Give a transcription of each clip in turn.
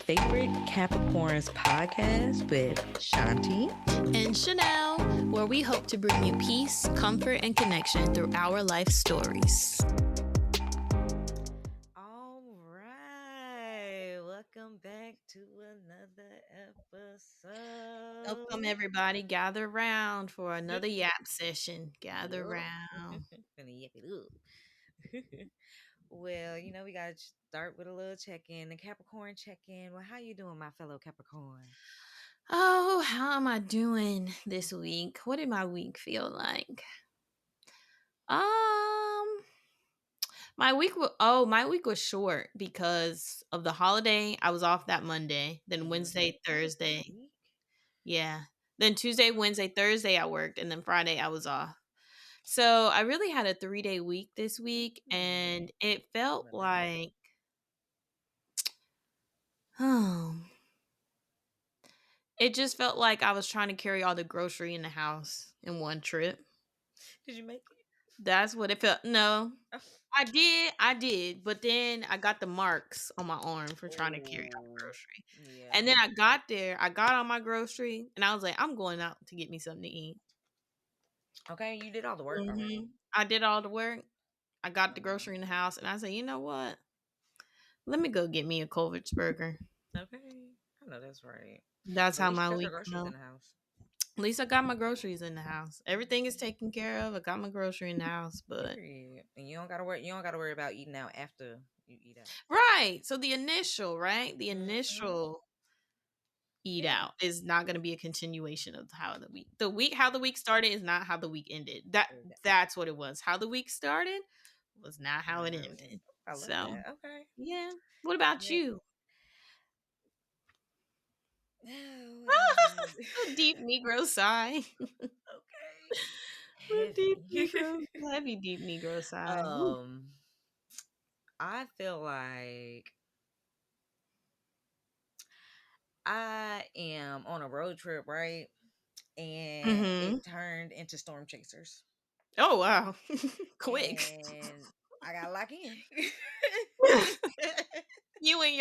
Favorite Capricorns podcast with Shanti and Chanel, where we hope to bring you peace, comfort, and connection through our life stories. All right, welcome back to another episode. Welcome, everybody. Gather around for another yap session. Gather around. Well, we gotta start with a little check-in, a Capricorn check-in. Well, how you doing, my fellow Capricorn? Oh, how am I doing this week? What did my week feel like? My week was short because of the holiday. I was off that Monday. Then Wednesday, Thursday. Yeah. Then Tuesday, Wednesday, Thursday I worked, and then Friday I was off. So I really had a 3-day week this week, and it felt like it just felt like I was trying to carry all the grocery in the house in one trip. Did you make it? That's what it felt. No. I did, but then I got the marks on my arm for trying to carry all the grocery. Yeah. And then I got there, I got on my grocery, and I was like, I'm going out to get me something to eat. Okay, you did all the work already. I did all the work. I got the grocery in the house, and I said, you know what? Let me go get me a Culver's burger. Okay, I know that's right. That's But how at least my you got week your groceries in went. the house. At least I got my groceries in the house. Everything is taken care of. I got my grocery in the house, but Period. And you don't gotta worry. You don't gotta worry about eating out after you eat out. right. So the initial eat out is not going to be a continuation of how the week started is not how the week ended. That's what it was. How the week started was not how it ended. I love that. Okay. Yeah. What about you? A deep Negro sigh. Okay. Heavy deep Negro sigh. I feel like I am on a road trip, right? And it turned into Storm Chasers. Oh wow. Quick. And I got locked in. You and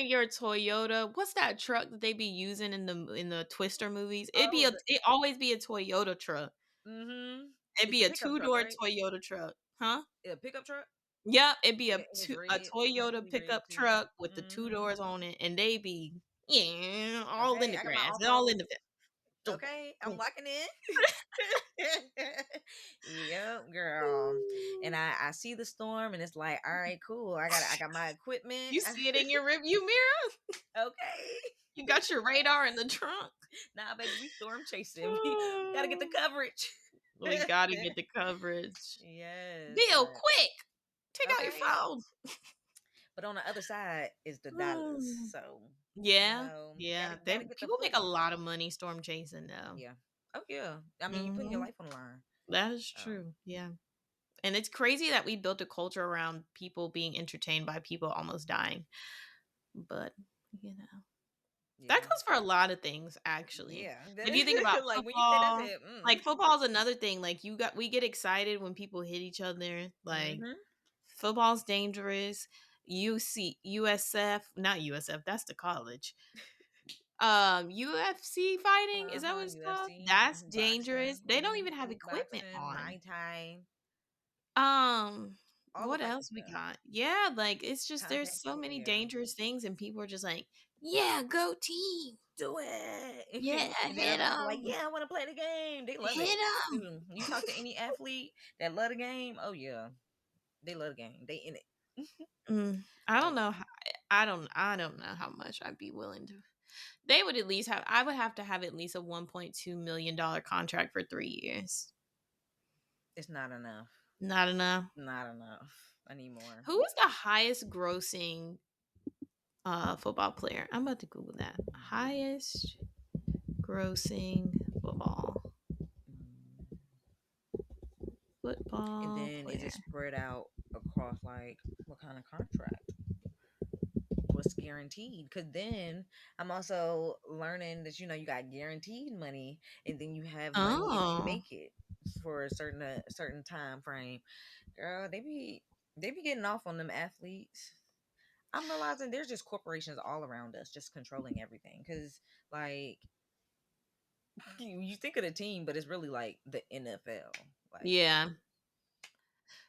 your Toyota. What's that truck that they be using in the Twister movies? It always be a Toyota truck. It'd be a 2-door right? Toyota truck, huh? A pickup truck. Yep, it'd be a Toyota pickup truck with the 2 doors on it, and they be all in the grass, all in the. Okay, I'm locking in. Yep, girl. And I see the storm, and it's like, all right, cool. I got my equipment. You see it in your rearview mirror. Okay. You got your radar in the trunk. Nah, baby, we storm chasing. We gotta get the coverage. We gotta get the coverage. Yes. Bill, quick, take out your phone. But on the other side is the dollars. So yeah. People make a lot of money storm chasing though. Yeah. Oh yeah. I mean, you're putting your life on the line. That is true. Yeah. And it's crazy that we built a culture around people being entertained by people almost dying. But that goes for a lot of things, actually. Yeah. If you think about football, like football is another thing. Like we get excited when people hit each other. Like football's dangerous. Not USF. That's the college. UFC fighting, is that what it's called? That's dangerous. They don't even have equipment on. Muay Thai. What else we got? Yeah, like it's just there's so many dangerous things, and people are just like, yeah, go team, do it. Yeah, hit them. Like, yeah, I want to play the game. They love it. Hit them. You talk to any athlete that love the game, oh yeah, they love the game. They in it. I don't know. I don't know how much I'd be willing to. They would at least have. I would have to have at least a $1.2 million contract for 3 years. It's not enough. Not enough. Not enough. I need more. Who is the highest grossing football player? I'm about to Google that. Highest grossing football. And then player. Is it spread out across like what kind of contract? What's guaranteed? Because then I'm also learning that you got guaranteed money, and then you have money if you make it for a certain time frame. Girl, they be getting off on them athletes. I'm realizing there's just corporations all around us just controlling everything. Because, like, you think of the team, but it's really like the NFL. Like, Yeah.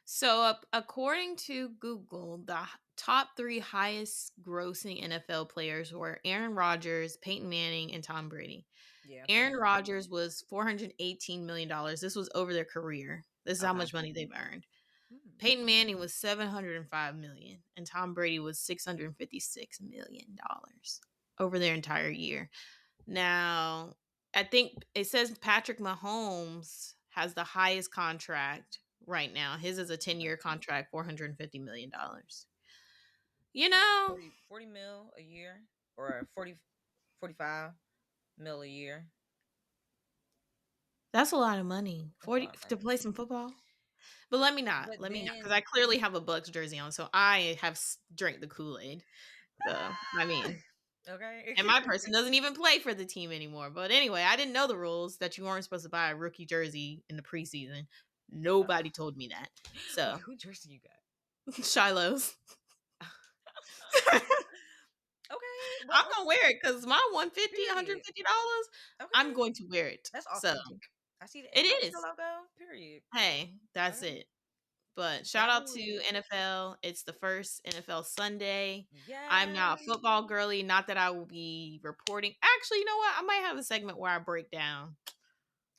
So, according to Google, the top three highest grossing NFL players were Aaron Rodgers, Peyton Manning, and Tom Brady. yeah, Aaron Rodgers was $418 million. This was over their career. This is how okay. much money they've earned. Hmm. Peyton Manning was $705 million, and Tom Brady was $656 million over their entire year. Now, I think it says Patrick Mahomes has the highest contract right now. His is a 10-year Okay. contract, $450 million. You So know, 40 mil a year or 45 mil a year. that's a lot of money. That's a 40 lot of to money. play some football. But let me not. But Let me not, because I then, clearly have a Bucks jersey on, so I have drank the Kool Aid. So I mean, okay. and my person doesn't even play for the team anymore. But anyway, I didn't know the rules that you weren't supposed to buy a rookie jersey in the preseason. Nobody told me that. Wait, So who jersey you got? Shiloh's. Okay, I'm gonna wear it because my 150, period. $150, I'm Okay, going to wear it. that's So authentic. I see the it I see the is. logo. Period. Hey, that's Okay, it. But shout out go to ahead. NFL. It's the first NFL Sunday. I'm not a Yes. football girly. Not that I will be reporting. Actually, you know what? I might have a segment where I break down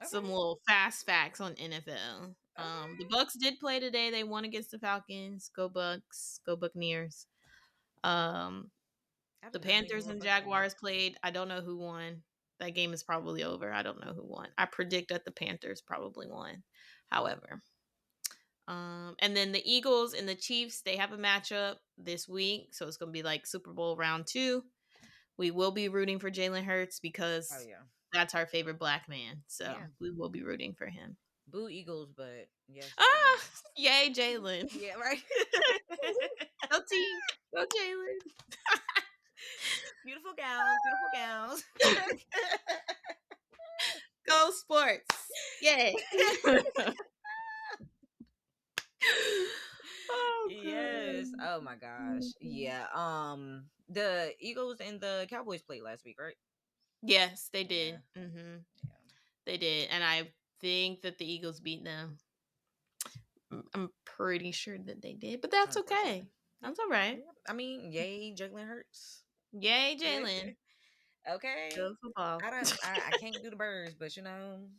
some Okay. little fast facts on NFL. The Okay. Bucks did play today. They won against the Falcons. Go Bucks. Go Buccaneers. Um, I the do not know you Panthers were a and Bucks fan. Jaguars played. I don't know who won. That game is probably over. I don't know who won. I predict that the Panthers probably won. However, and then the Eagles and the Chiefs, they have a matchup this week. So it's going to be like Super Bowl round two. We will be rooting for Jalen Hurts Oh because yeah. that's our favorite black man. So Yeah. we will be rooting for him. Boo Eagles, but yes, Ah, Jalen. yay, Jalen. Yeah, right. Go team. Go Jalen. Beautiful gowns, beautiful gowns. Go sports. Yay. Oh, Yes. God. Oh my gosh. Yeah. The Eagles and the Cowboys played last week, right? Yes, they Yeah. did. Yeah. They did. And I think that the Eagles beat them. I'm pretty sure that they did, but that's Unfortunately. okay. Yeah. That's all right. Yeah. I mean, yay, Jalen Hurts. Yay, Jalen. Okay. Go football. I can't do the birds, but you can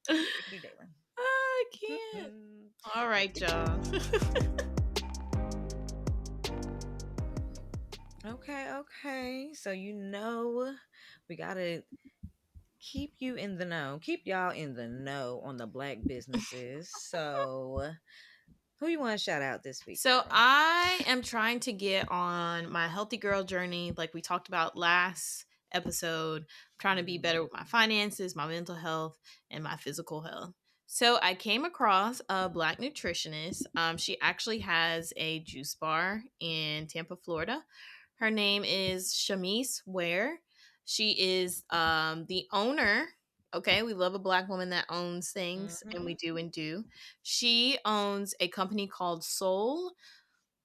do Jalen. I can't. All right, y'all. Okay, okay. So we gotta keep you in the know. Keep y'all in the know on the black businesses. So who you want to shout out this week, So girl? I am trying to get on my healthy girl journey, like we talked about last episode. I'm trying to be better with my Mhm. finances, my mental health, and my physical health. So I came across a black nutritionist. She actually has a juice bar in Tampa, Florida. Her name is Shamise Ware. She is the owner. Okay, we love a black woman that owns things, and we Mhm. do and do. She owns a company called Soul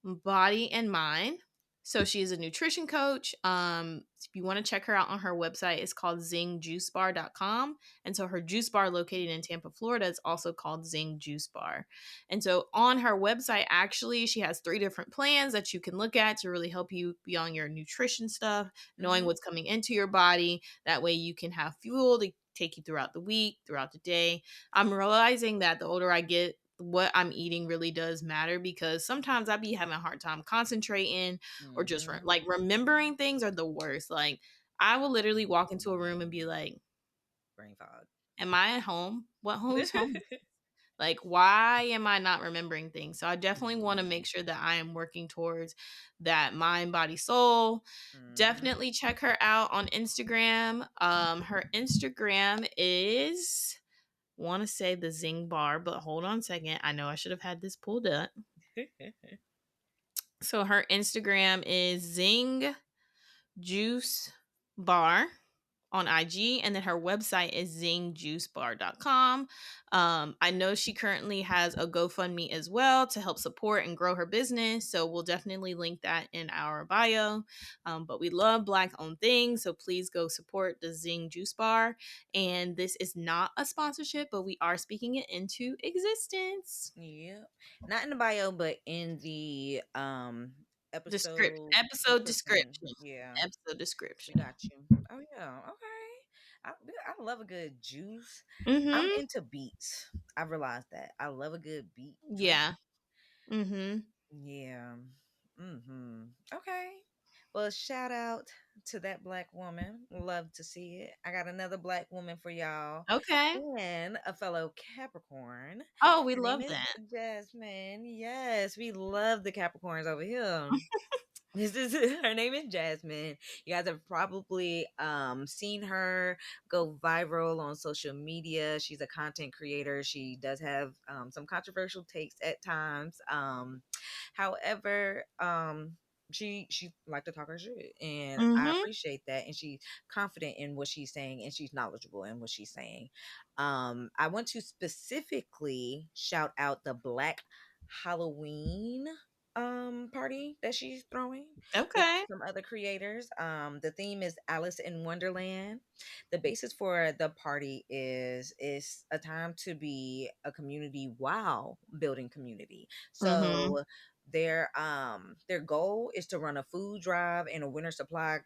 Body and Mind. So she is a nutrition coach. If you want to check her out on her website, it's called zingjuicebar.com. And so her juice bar located in Tampa, Florida is also called Zing Juice Bar. And so on her website, actually, she has 3 different plans that you can look at to really help you be on your nutrition stuff, knowing Mhm. what's coming into your body. That way you can have fuel to take you throughout the week, throughout the day. I'm realizing that the older I get, what I'm eating really does matter because sometimes I be having a hard time concentrating or just Mhm. like remembering things are the worst. Like I will literally walk into a room and be like, Brain fog. "Am I at home? What who's home? Like why am I not remembering things?" So I definitely want to Mhm. make sure that I am working towards that mind, body, soul. Mhm. Definitely check her out on Instagram. Her Instagram is want to say the Zing Bar, but hold on a second. I know I should have had this pulled up. So her Instagram is Zing Juice Bar. on IG, and then her website is zingjuicebar.com. I know she currently has a GoFundMe as well to help support and grow her business, so we'll definitely link that in our bio. But we love Black owned things, so please go support the Zing Juice Bar. And this is not a sponsorship, but we are speaking it into existence. Yeah. Not in the bio, but in the episode Episode description. description. Yeah. Episode We description. got you. Oh yeah. Okay. I love a good juice. I'm Mm-hmm. into beets. I've realized that. I love a good beet drink. Yeah. Mm-hmm. Yeah. Mm-hmm. Okay. Well, shout out to that Black woman. Love to see it. I got another Black woman for y'all Okay. and a fellow Capricorn. Oh, we Her name love is that. Jasmine. Yes, we love the Capricorns over here. This is her name is Jasmine. You guys have probably seen her go viral on social media. She's a content creator. She does have some controversial takes at times. However, she like to talk her shit, and I Mm-hmm. appreciate that. And she's confident in what she's saying, and she's knowledgeable in what she's saying. I want to specifically shout out the Black Halloween party that she's throwing with Okay. some other creators. The theme is Alice in Wonderland. The basis for the party is a time to be a community while building community. Mm-hmm. So their goal is to run a food drive and a winter supply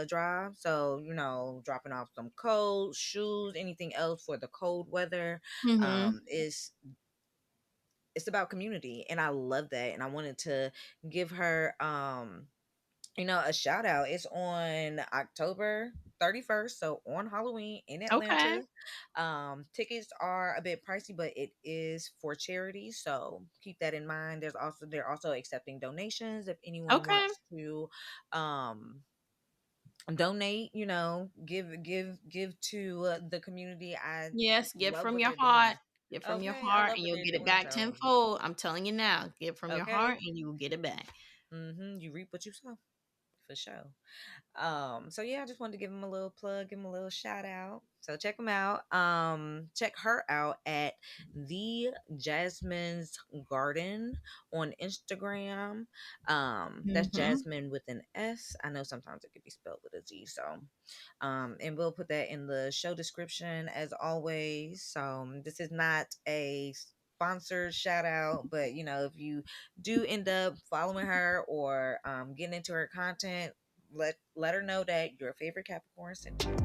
drive. So, you know, dropping off some clothes, shoes, anything else for the cold weather. Mm-hmm. Is It's about community, and I love that, and I wanted to give her a shout out. It's on October 31st, so on Halloween in Okay. Atlanta. Tickets are a bit pricey, but it is for charity, so keep that in mind. They're also accepting donations if anyone Okay. wants to um donate, give to the community. I Yes, give love from what your they're heart. doing. Give from your Okay, I heart love and what you'll they're get it doing, back so tenfold. I'm telling you now. Give from your heart okay. and you will get it back. You reap what you sow, for sure. So yeah, I just wanted to give him a little plug, give him a little shout out. So check him out. Check her out at the Jasmine's Garden on Instagram. That's Mm-hmm. Jasmine with an S. I know sometimes it could be spelled with a Z. So and we'll put that in the show description as always. So this is not a sponsored shout out, but if you do end up following her or getting into her content, let her know that your favorite Capricorn sent you.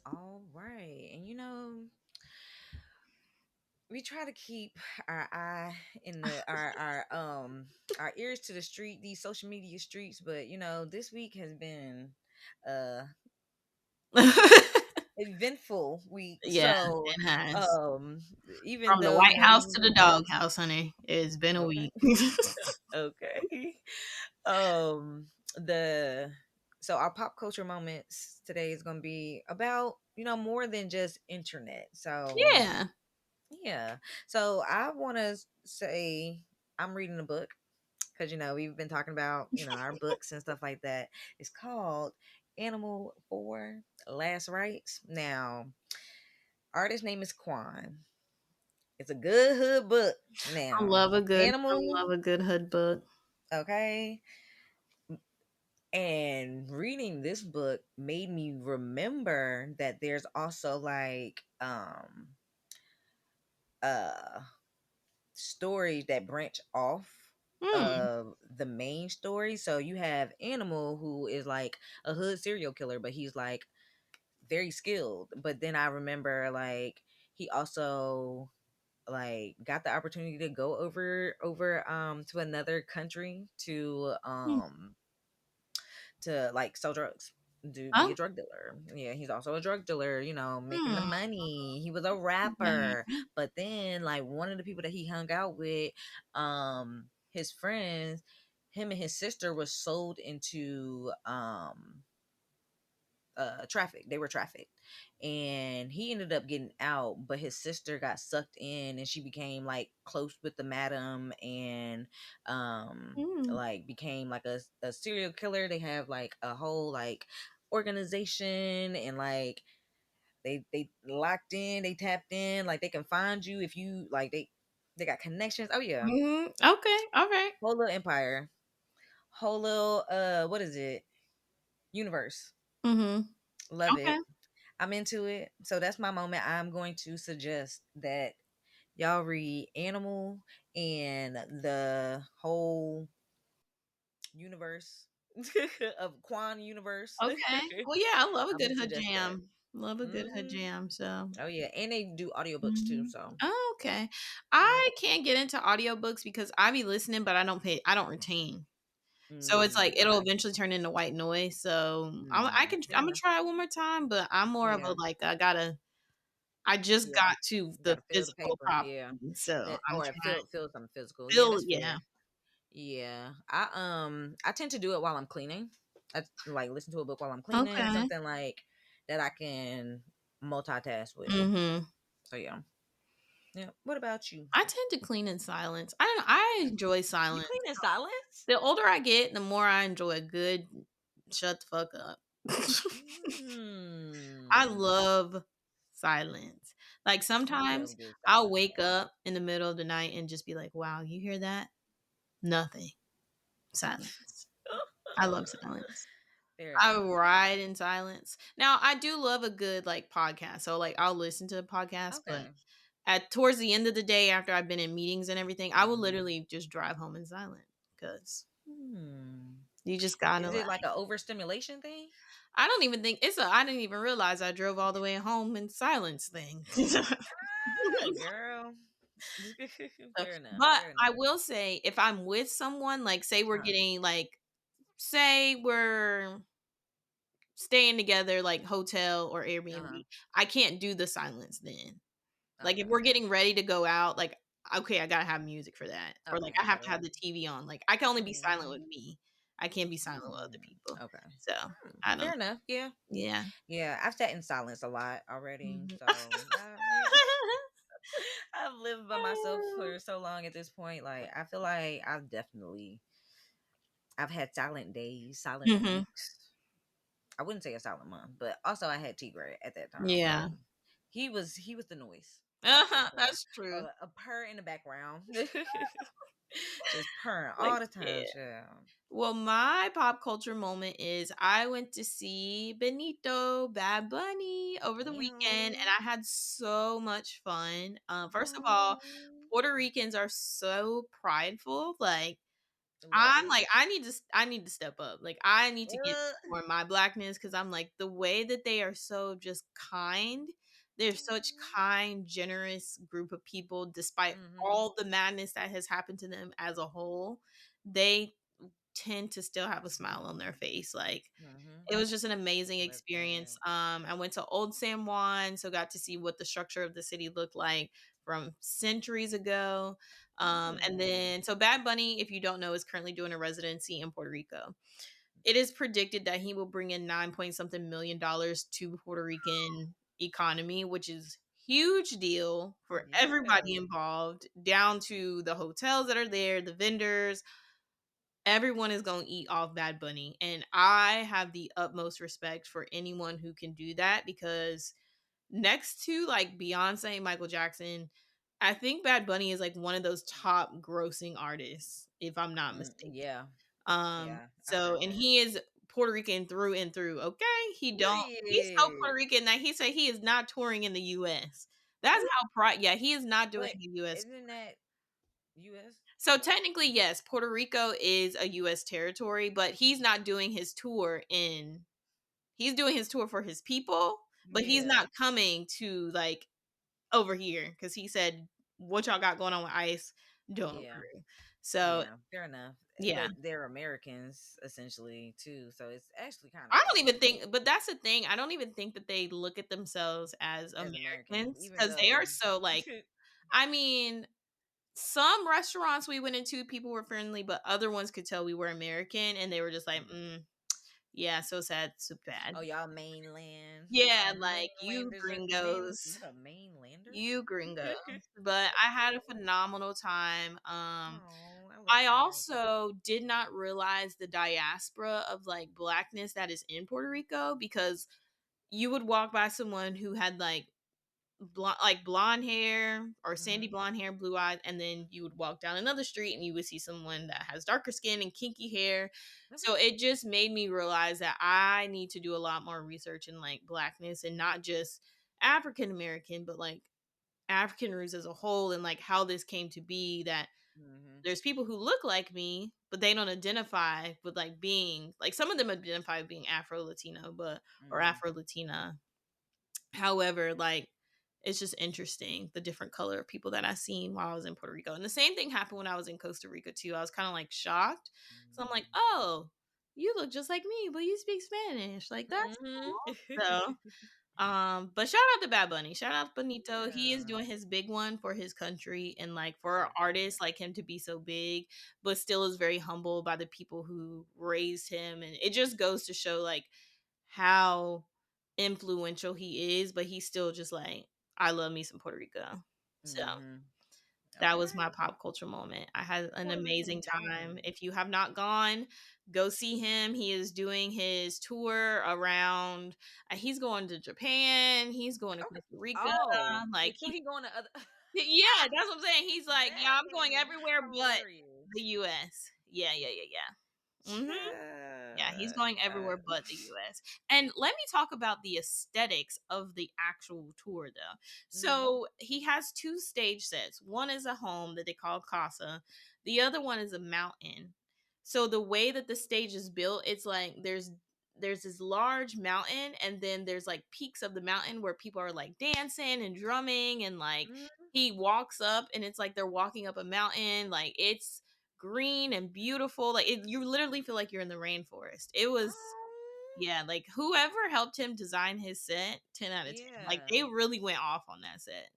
All right, and we try to keep our eye in the our ears to the street, these social media streets, but this week has been uh eventful week. Yeah, So it has. um even From the though White House things to the doghouse, honey. It's been a okay. week. Okay. um the so our pop culture moments today is going to be about more than just internet. So Yeah. yeah, so I want to say I'm reading a book because we've been talking about our books and stuff like that. It's called Animal for Last Rites. Now, artist name is Quan. It's a good hood book. Now, I Animal, love a good hood book. okay. And reading this book made me remember that there's also like uh stories that branch off Hmm. of the main story. So you have Animal, who is like a hood serial killer, but he's like very skilled. But then I remember like he also like got the opportunity to go over to another country to like sell drugs, to be Oh. a drug dealer. Yeah, he's also a drug dealer, making the Hmm. money. He was a rapper. Okay. But then like one of the people that he hung out with, his friends, him and his sister was sold into trafficked. They were trafficked, and he ended up getting out, but his sister got sucked in, and she became like close with the madam, and Mm. like became like a serial killer. They have like a whole like organization, and like they locked in, they tapped in, like they can find you if you like they got connections. Oh yeah, Mhm. Okay. Okay. whole little empire, whole little what is it? Universe. Mhm. Love Okay. it. I'm into it. So that's my moment. I'm going to suggest that y'all read Animal and the whole universe of Quan universe. Okay. Well, yeah, I love a I'm good gonna hood suggest that. jam. Love a good hood Hmm. jam. So. Oh yeah, and they do audiobooks too. Mhm. So Oh, okay. yep. I can't get into audiobooks because I be listening, but I don't retain. So it's like it'll Okay. eventually turn into white noise. So Fair I'm gonna enough. try it one more time, but I'm more of a Yeah. like I just Yeah. got to You the gotta feel the physical paper. copy, Yeah. so That I'm or trying feel something physical. Yeah, feel that's yeah. fair. Yeah. I tend to do it while I'm cleaning. I like listen to a book while I'm cleaning, Okay. something like that I can multitask with. Mhm. So yeah. Yeah. What about you? I tend to clean in silence. I don't know, I enjoy You silence. clean in silence? The older I get, the more I enjoy a good shut the fuck up. I Mm. love silence. Like, I do love sometimes good I'll silence. wake up in the middle of the night and just be like, "Wow, you hear that? Nothing. Silence." I love silence. Fair I enough. ride in silence. Now, I do love a good, like, podcast, so, like, I'll listen to a podcast, but Okay. at towards the end of the day after I've been in meetings and everything, I will Hmm. literally just drive home in silence because Hmm. you just gotta, Is like it like a overstimulation thing? I don't even think it's a I didn't even realize I drove all the way home in silence thing. Ah, girl. So, Fair enough. but Fair I enough. will say if I'm with someone, like Uh-huh. say we're staying together, like hotel or Uh-huh. Airbnb, I can't do the silence then. Like if Okay. we're getting ready to go out, like okay, I gotta have music for that. Or like Okay. I have to Okay. have the TV on. Like I can only be silent with Mhm. me. I can't be silent with other Mm, people. okay. So I don't Fair enough. Yeah. yeah. Yeah. I've sat in silence a lot already. Mhm. So I've lived by myself for so long at this point. Like I feel like I've had silent days, silent Mhm. weeks. I wouldn't say a silent month, but also I had Tigray at that time. Yeah. So he was the noise. Just That's true. a purr in the background. Just purring Like, all the time, yeah. child. Well, my pop culture moment is I went to see Benito Bad Bunny over the weekend, and Ew. I had so much fun. First of all, What? Puerto Ricans are so prideful. Like Love it. I need to step up. Like I need to get Uh, more my blackness because I'm like the way that they are so just kind. They're such kind, generous group of people, despite mm-hmm. all the madness that has happened to them as a whole. They tend to still have a smile on their face. Like Mm-hmm. it was just an amazing Love experience. that. I went to Old San Juan, so got to see what the structure of the city looked like from centuries ago. And Mm. then, so Bad Bunny, if you don't know, is currently doing a residency in Puerto Rico. It is predicted that he will bring in 9 point something million dollars to Puerto Rican economy, which is huge deal for Yeah. everybody involved, down to the hotels that are there, the vendors, everyone is going to eat off Bad Bunny. And I have the utmost respect for anyone who can do that because next to like Beyonce, Michael Jackson, I think Bad Bunny is like one of those top grossing artists, if I'm not mistaken. Yeah. Yeah. I've So heard and that. he is Puerto Rican through and through. Okay. He's so Period. Puerto Rican that he said he is not touring in the US. That's Ooh, how pride yeah, he is not doing but the US. isn't that U.S. So though? technically, yes, Puerto Rico is a U.S. territory, but he's not doing his tour in. He's doing his tour for his people, but he's Yeah. not coming to like over here because he said what y'all got going on with ICE don't Yeah. approve. So Yeah. Fair enough. yeah, But they're Americans essentially too, so it's actually kind of I don't crazy even think, but that's the thing. I don't even think that they look at themselves as as Americans, Americans even because they are though. so like. I mean, some restaurants we went into, people were friendly, but other ones could tell we were American, and they were just like, Mm, Yeah, so sad, so bad. Oh, y'all mainland. Yeah, Y'all like, you mainlanders are gringos. not a mainlander. You gringos. But I had a phenomenal time. Oh, I love I that. also did not realize the diaspora of, like, Blackness that is in Puerto Rico, because you would walk by someone who had, like, blonde hair or sandy Mhm. blonde hair, blue eyes, and then you would walk down another street and you would see someone that has darker skin and kinky hair. So Okay. it just made me realize that I need to do a lot more research in, like, Blackness, and not just African American, but, like, African roots as a whole, and, like, how this came to be that Mhm. there's people who look like me, but they don't identify with, like, being like, some of them identify with being Afro Latino, but or Mhm. Afro Latina. However, like, it's just interesting the different color of people that I seen while I was in Puerto Rico. And the same thing happened when I was in Costa Rica too. I was kind of, like, shocked. So I'm like, Mhm. "Oh, you look just like me, but you speak Spanish." Like, that's Mhm. cool. So, but shout out to Bad Bunny. Shout out Bonito. He is Yeah. doing his big one for his country, and, like, That's for so an good. artist like him to be so big, but still is very humble by the people who raised him. And it just goes to show, like, how influential he is, but he's still just like, I love me some Puerto Rico. So Mhm. that was my Okay. pop culture moment. I had an Puerto amazing Rican time. moment. If you have not gone, go see him. He is doing his tour around. He's going to Japan. He's going to Okay. Costa Rica. Oh, Like, so he going to other. yeah, that's what I'm saying. He's like, yeah, That I'm going is everywhere but the hilarious. U.S. Yeah, yeah, yeah, yeah. Yeah, he's Yeah. going everywhere but the US. And let me talk about the aesthetics of the actual tour though. Mhm. So he has two stage sets. One is a home that they call casa. The other one is a mountain. So the way that the stage is built, it's like there's this large mountain, and then there's, like, peaks of the mountain where people are, like, dancing and drumming, and, like, Mhm. he walks up and it's like they're walking up a mountain. Like, it's green and beautiful. Like, you literally feel like you're in the rainforest. It was, Oh, yeah, like, whoever helped him design his set, 10 out of 10. Like, yeah. they really went off on that set.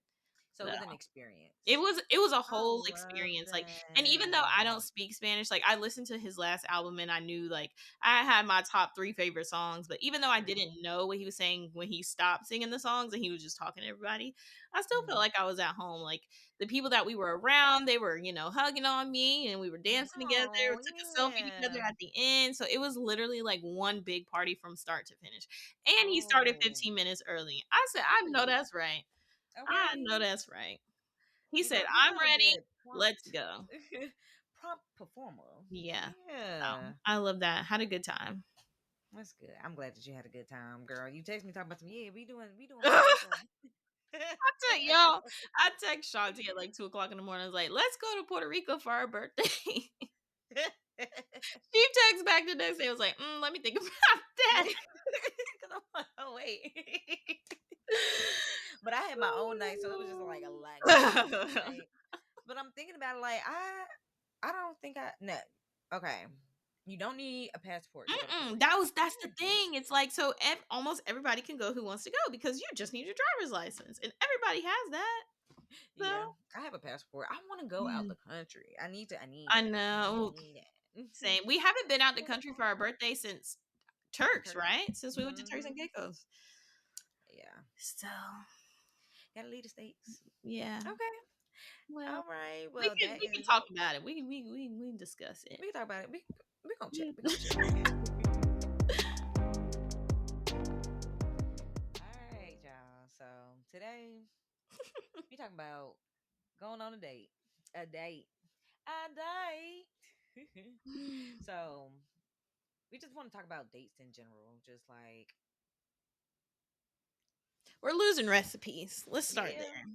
So So it was an it experience. was it was a I whole love experience, like, and even though I don't that. speak Spanish, like, I listened to his last album and I knew, like, I had my top 3 favorite songs, but even though I Mhm. didn't know what he was saying when he stopped singing the songs and he was just talking to everybody, I still felt Mhm. like I was at home. Like, the people that we were around, they were, hugging on me, and we were dancing together, Oh, took a selfie together yeah. at the end, so it was literally, like, one big party from start to finish, and he started Oh, 15 minutes early. I said, "I know period. that's right. I know Okay. that's right." He You said, know, you "I'm are a ready. good Let's prompt go." prompt performer. Yeah. Yeah. I love that. Had a good time. That's good. I'm glad that you had a good time, girl. You text me talking about some, yeah, we doing Puerto I Rico. tell y'all, I text Shanti at like 2 o'clock in the morning. I was like, "Let's go to Puerto Rico for our birthday." She texts back the next day. I was like, "Let me think about that." 'Cause I'm like, oh wait. But I had my own night, so it was just like a lot going on, right? But I'm thinking about it, like I don't think I no. Okay, you don't need a passport to go to Puerto Mm-mm. Rico. That's the thing. It's like, so almost everybody can go who wants to go, because you just need your driver's license, and everybody has that. So Yeah, I have a passport. I want to go out yeah. the country. I need to. I need I it. I know. need it. Same. We haven't been out the country for our birthday since Turks, Turks. right? Since we went to Turks and Hmm. Caicos. Yeah, So gotta leave the states. yeah. Okay. Well, All right. we Well, can that we can is. talk about it. We can discuss it. We can talk about it. We gonna chat. Yeah. We gonna chat. All right, y'all. So today we talking about going on a date. A date. A date. So we just want to talk about dates in general. Just like We're losing recipes. Let's start yeah. there.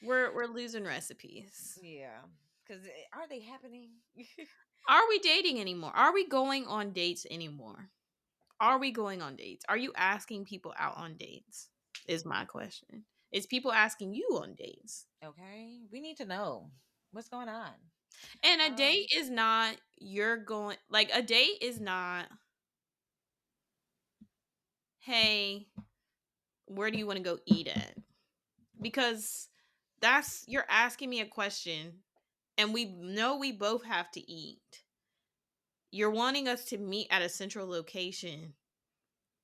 We're losing recipes. Yeah. Cause are they happening? Are we dating anymore? Are we going on dates anymore? Are we going on dates? Are you asking people out on dates? Is my question. Is people asking you on dates? Okay. We need to know what's going on. And a date Um is not, you're going, like, a date is not, hey, where do you want to go eat at? Because that's, you're asking me a question, and we know we both have to eat. you're wanting us to meet at a central location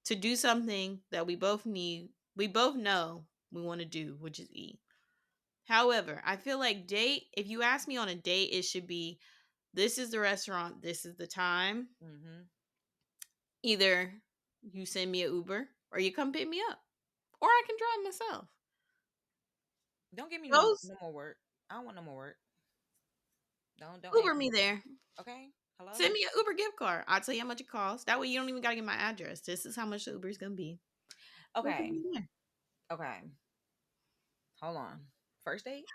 to do something that we both know we want to do, which is eat. However, I feel like date, if you ask me on a date, it should be this is the restaurant, this is the time. Mm-hmm. Either you send me an Uber or you come pick me up, or I can drive myself. Don't give me Those no more work. I don't want no more work. Don't Uber ask me me. there. Okay. Send Hello. me an Uber gift card. I'll tell you how much it costs. That way you don't even gotta get my address. This is how much the Uber is gonna be. Uber Okay. me there. Okay. Hold on. First date.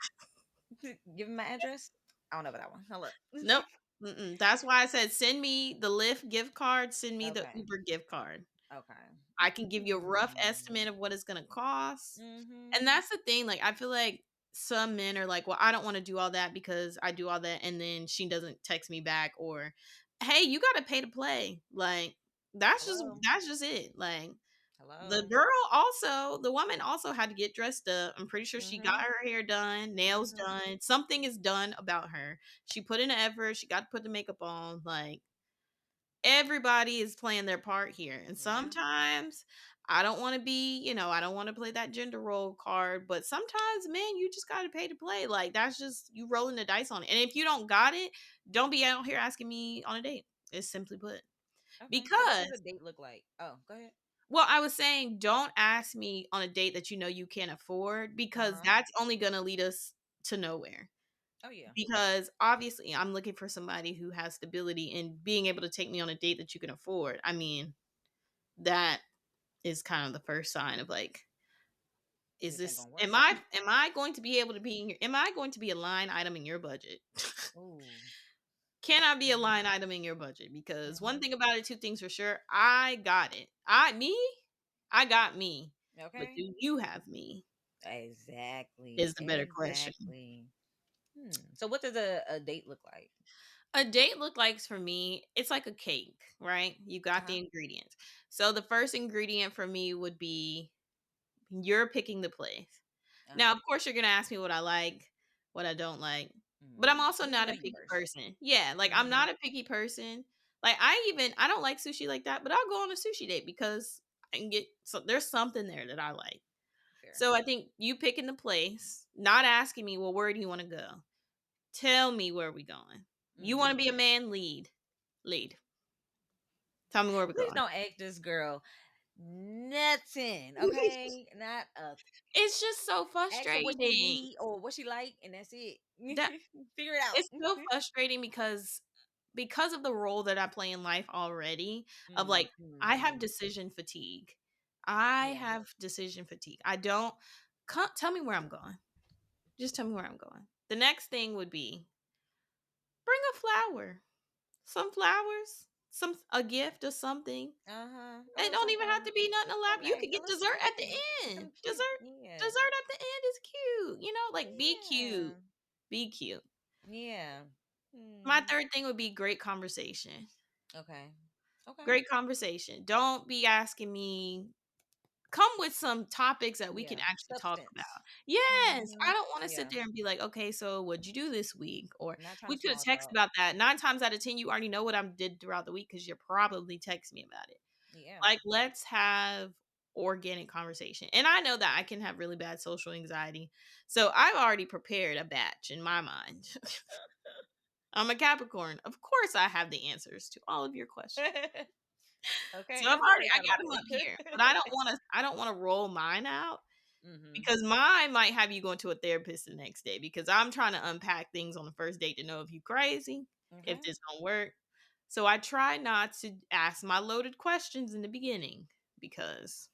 Give me my address. I don't know about that one. Hello. Nope. Mm-mm. That's why I said send me the Lyft gift card. Send me the Okay. Uber gift card. Okay. I can give you a rough Mm. estimate of what it's gonna cost. And Mm-hmm. that's the thing, like, I feel like some men are like, "Well, I don't wanna do all that because I do all that," and then she doesn't text me back or, "Hey, you gotta pay to play." Like, Hello. that's just it. Like, Hello. the woman also had to get dressed up. I'm pretty sure she got Mm-hmm. her hair done, nails Mm-hmm. done. Something is done about her. She put in an effort. She got to put the makeup on. Like, everybody is playing their part here. And Yeah. sometimes I don't want to be, I don't want to play that gender role card, but sometimes, man, you just got to pay to play. Like, that's just you rolling the dice on it. And if you don't got it, don't be out here asking me on a date. It's simply put. Okay. So what does a Because, date look like? Oh, go ahead. well, I was saying, don't ask me on a date that you know you can't afford because Uh-huh. that's only going to lead us to nowhere. Oh yeah. Because obviously, I'm looking for somebody who has stability and being able to take me on a date that you can afford. I mean, that is kind of the first sign of like, is This ain't this gonna work. am I going to be able to be in your am I going to be a line item in your budget? Ooh. Can I be a Mm-hmm. line item in your budget? Because one Mm-hmm. thing about it, two things for sure, I got it. I got me. But Okay. do you have me? Exactly. Is the better question. Exactly. So what does a date look like? A date look likes for me, it's like a cake, right? You got Uh-huh. the ingredients. So the first ingredient for me would be you're picking the place. Now, Uh-huh. of course, you're gonna ask me what I like, what I don't like, but Mm. I'm also Get to not know a you picky first. person. Yeah, like I'm Mm-hmm. not a picky person. Like I don't like sushi like that, but I'll go on a sushi date because I can get so there's something there that I like. Fair. So I think you picking the place, not asking me, well, where do you want to go? Tell me where we going. You want to Mm-hmm. be a man? Lead. Tell me where we're Please going. don't ask this girl nothing, okay? Not a It's just so ask her what she frustrating. need or what she like, and that's it. That Figure it out. It's so frustrating because of the role that I play in life already of like I have Mm-hmm. decision fatigue. I Yeah. have decision fatigue. I don't can't tell me where I'm going. Just tell me where I'm going. The next thing would be bring a flower. Some flowers, some a gift or something. Uh-huh. A It little don't something, even have to something. be nothing elaborate. You Okay. could A get little dessert something, at the something. end. Something cute. Yeah. Dessert at the end is cute. Like be cute. Yeah. Be cute. Yeah. My Hmm. third thing would be great conversation. Okay. Okay. Great conversation. Don't be asking me come with some topics that we can Yeah. actually talk about. Substance. Yes, Hmm. I don't wanna sit Yeah. there and be like, "Okay, so what'd you do this week?" Or Not trying we to could have small texted talk. about that. 9 times out of 10, you already know what I did throughout the week because 'cause you're probably texting me about it. Yeah. Like, let's have organic conversation. And I know that I can have really bad social anxiety. So I've already prepared a batch in my mind. I'm a Capricorn. Of course I have the answers to all of your questions. Okay. So I already I thought got about them up here, but it. I don't wanna roll mine out Hmm. because mine might have you going to a therapist the next day because I'm trying to unpack things on the first date to know if you crazy, if Okay. this gonna work. So I try not to ask my loaded questions in the beginning because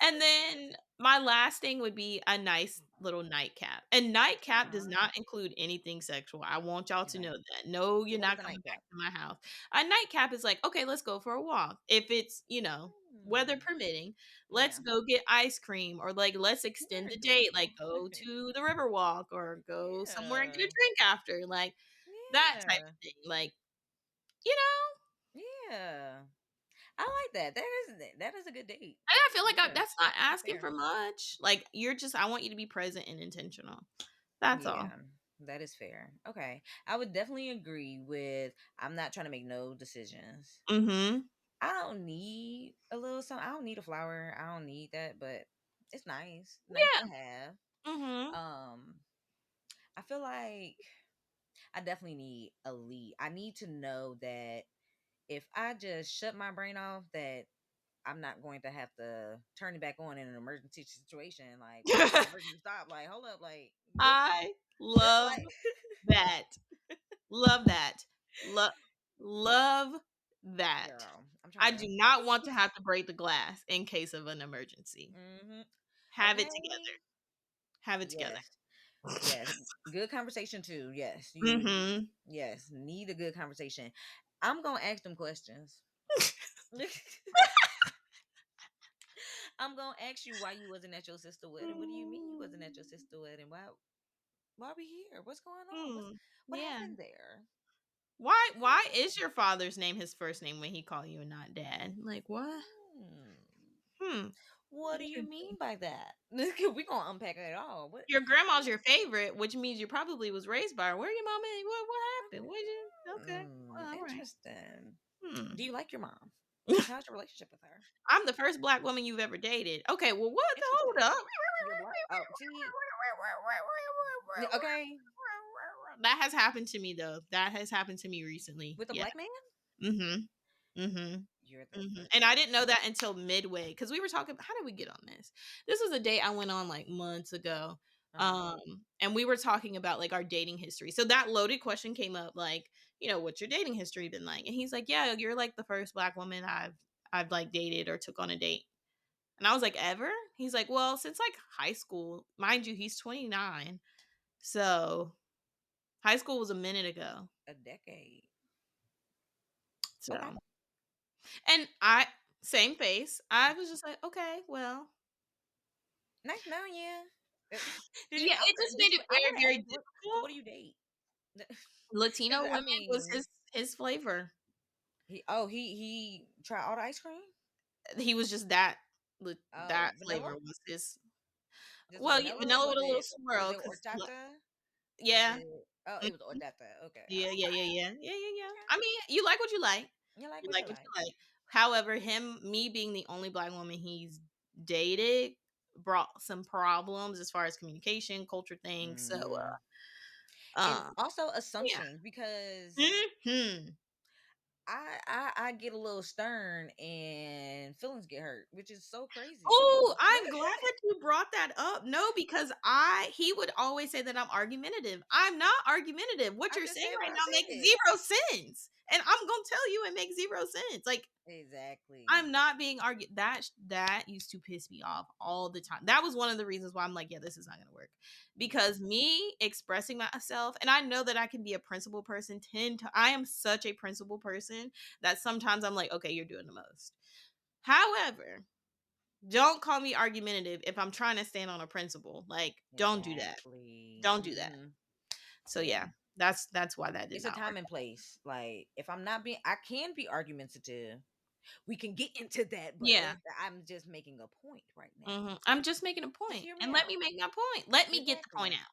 and then my last thing would be a nice little nightcap. And nightcap does Aw. not include anything sexual. I want y'all to Okay. know that. No, So you're what is not a coming back nightcap? to my house. A nightcap is like, okay, let's go for a walk. If it's, weather Mm. permitting, let's Yeah. go get ice cream or like let's extend You're the date, like adorable. go to the river walk or go somewhere and get a Yeah. drink after. Like that type Yeah. of thing. Like, you know, Yeah. I like that. That is a good date. and I feel like Yeah. that's not That's asking fair. for much. Like you're just I want you to be present and intentional. That's all. Yeah. That is fair. Okay. I would definitely agree with I'm not trying to make no decisions. Mm-hmm. I don't need a little something. I don't need a flower. I don't need that, but it's nice. Nice to Yeah. have. Mm-hmm. Um I feel like I definitely need a lead. I need to know that if I just shut my brain off that I'm not going to have to turn it back on in an emergency situation. Like, why is the emergency stop? Like, hold up, like I what love like that. Love that. Love love that. girl, I'm trying I do to not want to have to break the glass in case of an emergency. hmm Have it together. Okay. Have it together. Yes. Yes. Good conversation too. Yes. You Mhm. yes, need a good conversation. I'm gonna ask them questions. I'm gonna ask you why you wasn't at your sister wedding. What do you mean you wasn't at your sister wedding? Why are we here? What's going on? What Yeah. happened there? Why is your father's name his first name when he call you and not dad? Like what? Hmm. Hmm. What do you Interesting. mean by that? We gonna unpack it all. What? Your grandma's your favorite, which means you probably was raised by her. Where your mom at? What happened? What you okay. Well, all right. Interesting. Hmm. Do you like your mom? How's your relationship with her? I'm the first black woman you've ever dated. Okay, well what the hold Interesting. up? You're black. Oh, see. Okay, That has happened to me though. That has happened to me recently. with a Yeah. black man. Mm-hmm. Mm-hmm. You're the Mm-hmm. first And I black didn't know that until midway because we were talking. How did we get on this? This was a date I went on like months ago. man. And we were talking about like our dating history. So that loaded question came up, like, what's your dating history been like? And he's like, yeah, you're like the first black woman I've like dated or took on a date. And I was like, ever? He's like, well, since like high school, mind you, he's 29. So high school was a minute ago. A decade. Okay. So, and same face. I was just like, okay, well, Nice knowing you. Uh, Did you? yeah, it just made it I very, want to very ask. So, difficult. what do you date? Latino Because I women was mean, his flavor. he tried all the ice cream. He was just that Oh, that vanilla. flavor was his. Just Well, yeah, vanilla. vanilla Was with a little it? Was swirl, it cause horchata? Was yeah, it? Oh, mhm, it was horchata. Okay. yeah, yeah, yeah, yeah, yeah, yeah, yeah. Okay. I mean, you like what you like. You like You what like you what like. you like. However, me being the only black woman he's dated brought some problems as far as communication, culture things. So, Mm. And um, also yeah. assumptions because Hmm. I get a little stern and feelings get hurt, which is so crazy. Oh, I'm glad that you brought that up. No, because he would always say that I'm argumentative. I'm not argumentative. What I you're just saying said what right I now makes said. zero sense. And I'm gonna tell you it makes zero sense. Like Exactly. I'm not being argued. That used to piss me off all the time. That was one of the reasons why I'm like, yeah, this is not gonna work. Yeah. Because me expressing myself, and I know that I can be a principled person. I am such a principled person that sometimes I'm like, okay, you're doing the most. However, don't call me argumentative if I'm trying to stand on a principle. Like, don't do that. Exactly. Don't do that. So Yeah. yeah, that's why that did It's a not time work. and place. Like if I'm not being I can be argumentative. We can get into that, but Yeah. I'm just making a point right now. I'm just making a Just point, hear me and let me out. make my point. Let me get the point Exactly. out.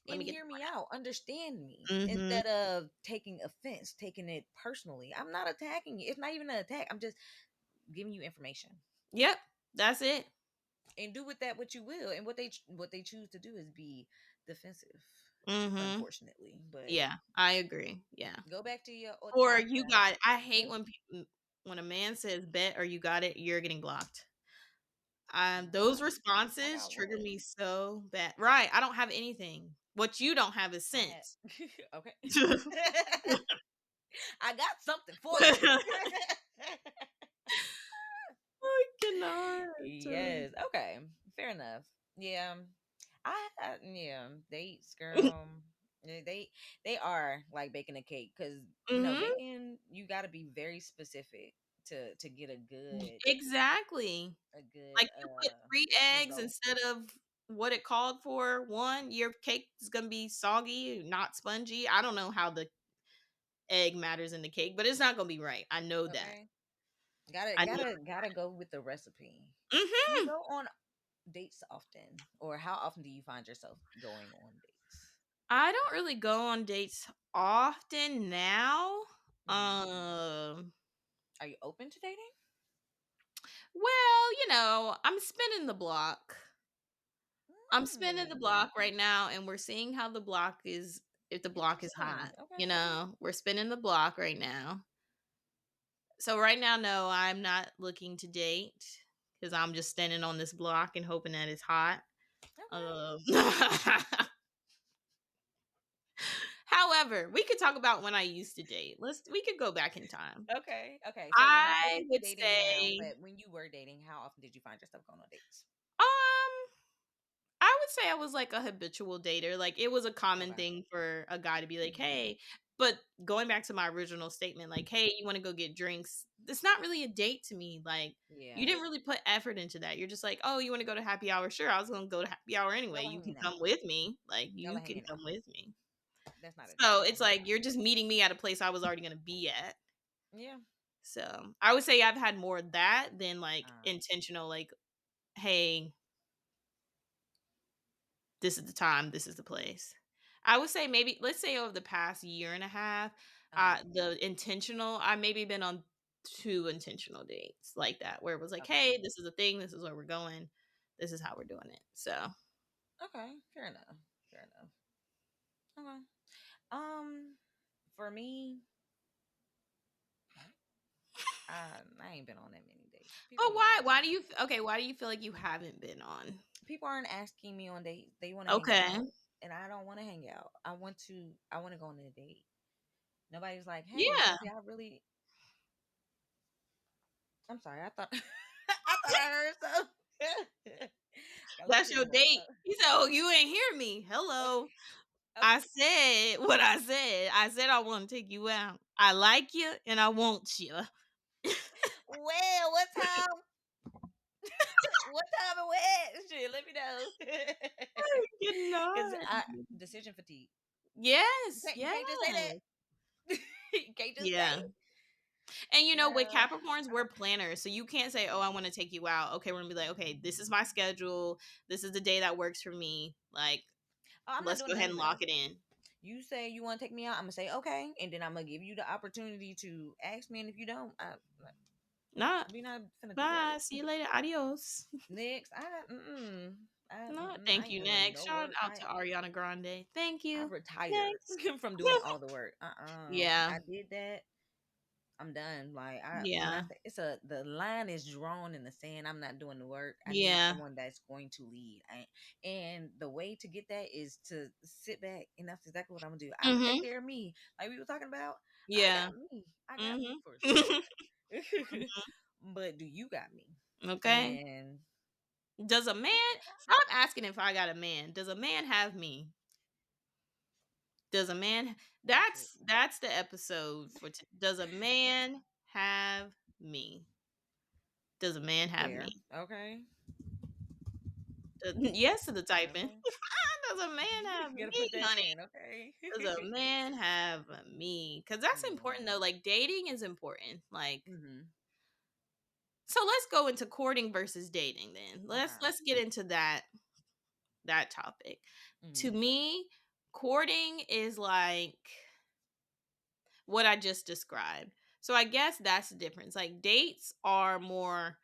Let And me get the hear me point out. Understand me out. instead of taking offense, taking it personally. I'm not attacking you. It's not even an attack. I'm just giving you information. Yep, that's it. And do with that what you will. And what they choose to do is be defensive, Mm-hmm. unfortunately. But Yeah, I agree. Yeah. go back to your Or you otata. got. I hate when a man says bet or you got it. You're getting blocked. Those What? I responses got trigger what? me so bad. Right. I don't have anything. What you don't have is I had sense. okay. I got something for you. I cannot. Yes. Okay. Fair enough. Yeah. Yeah. Dates, girl. They are like baking a cake because Mhm. baking you got to be very specific to get Exactly. a good Like you put 3 eggs result. instead of what it called for 1, your cake is gonna be soggy, not spongy. I don't know how the egg matters in the cake, but it's not gonna be right. I know that. Okay. Gotta I know. gotta gotta go with the recipe. Do you Mhm. go on dates often, or how often do you find yourself going on dates? I don't really go on dates often now. Hmm. Um, Are you open to dating? well, I'm spinning the block. I'm spinning the Mm. block right now, and we're seeing how the block is. If the block is hot, Interesting. Okay. we're spinning the block right now. So right now, no, I'm not looking to date because I'm just standing on this block and hoping that it's hot. Okay. Um, However, we could talk about when I used to date. We could go back in time. Okay. Okay. So you're not I open to would dating now, say, but when you were dating, how often did you find yourself going on dates? um, I would say I was like a habitual dater. Like it was a common Okay. thing for a guy to be like, Hmm. "Hey," but going back to my original statement, like, "Hey, you want to go get drinks?" It's not really a date to me. Like you Yeah. didn't really put effort into that. You're just like, "Oh, you want to go to happy hour? Sure, I was going to go to happy hour anyway. Y'all are You can hanging come out. with me. Like Y'all you are can hanging come out. with me." That's not a date. So Y'all are it's hanging like out. you're just meeting me at a place I was already going to be at. Yeah. So I would say I've had more of that than like Uh, intentional, like, "Hey, this is the time, this is the place." I would say maybe let's say over the past year and a half, uh-huh. the intentional I maybe been on 2 intentional dates like that, where it was like, Okay. "Hey, this is a thing, this is where we're going, this is how we're doing it." So, Okay. Fair enough. Fair enough. Okay. Um, for me, I ain't been on that many dates. but People ain't why asking do me. you okay, why do you feel like you haven't been on? People aren't asking me on dates. They want to hang Okay. out, and I don't want to hang out. I want to go on a date. Nobody's like, hey, Yeah, Sophie, I really. I'm sorry. I thought I thought I heard something. Got a little that's tear your in my date. He said, "Oh, you ain't hear me. Hello." okay. I said what I said. I said I want to take you out. I like you and I want you. Well, what time? What time and where? Shit, let me know. Because Cannot. I decision fatigue. Yes, You can't just say yes. that. You can't just say Yeah. it. And with Yeah. Capricorns, we're planners. So you can't say, "Oh, I want to take you out." Okay, we're gonna be like, "Okay, this is my schedule. This is the day that works for me. Like, Oh, I'm not let's doing go it ahead and anyway. lock it in." You say you want to take me out, I'm gonna say okay, and then I'm gonna give you the opportunity to ask me. And if you don't, Not we not finna do that. bye. See you later. Adios. Next, No, I thank ain't you. doing Next. no Shout work. out to Ariana Grande. Thank I you. retired Next. from doing all the work. Yeah. I did that. I'm done. Like when I Yeah. say the line is drawn in the sand. I'm not doing the work. I need Yeah. someone that's going to lead. And the way to get that is to sit back, and that's exactly what I'm gonna do. I'm gonna take Mhm. care of me, like we were talking about. I Yeah. got me. I got me Mhm. for sure. Mhm. But do you got me? Okay. And Does a let's man figure it out. stop asking if I got a man? Does a man have me? Does a man That's it. that's the episode for does a man have me? Does a man have me? Fair. Okay. Yes to the typing. Okay. Does a man have You gotta me, put that honey? in. Okay. Does a man have me? Because that's important Hmm. though. Like dating is important. Like, Hmm. so let's go into courting versus dating then. Let's Okay. let's get into that topic. To Hmm. me, courting is like what I just described. So I guess that's the difference. Like dates are more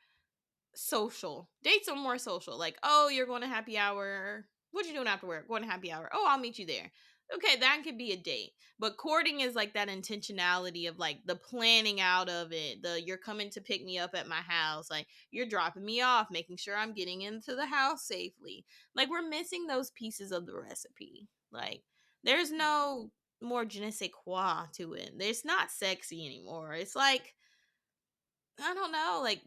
social. Dates are more social. Like, oh, you're going to happy hour. What you doing after work? Going to happy hour. Oh, I'll meet you there. Okay, that could be a date. But courting is like that intentionality of like the planning out of it. The you're coming to pick me up at my house. Like you're dropping me off, making sure I'm getting into the house safely. Like we're missing those pieces of the recipe. Like there's no more je ne sais quoi to it. It's not sexy anymore. It's like I don't know, like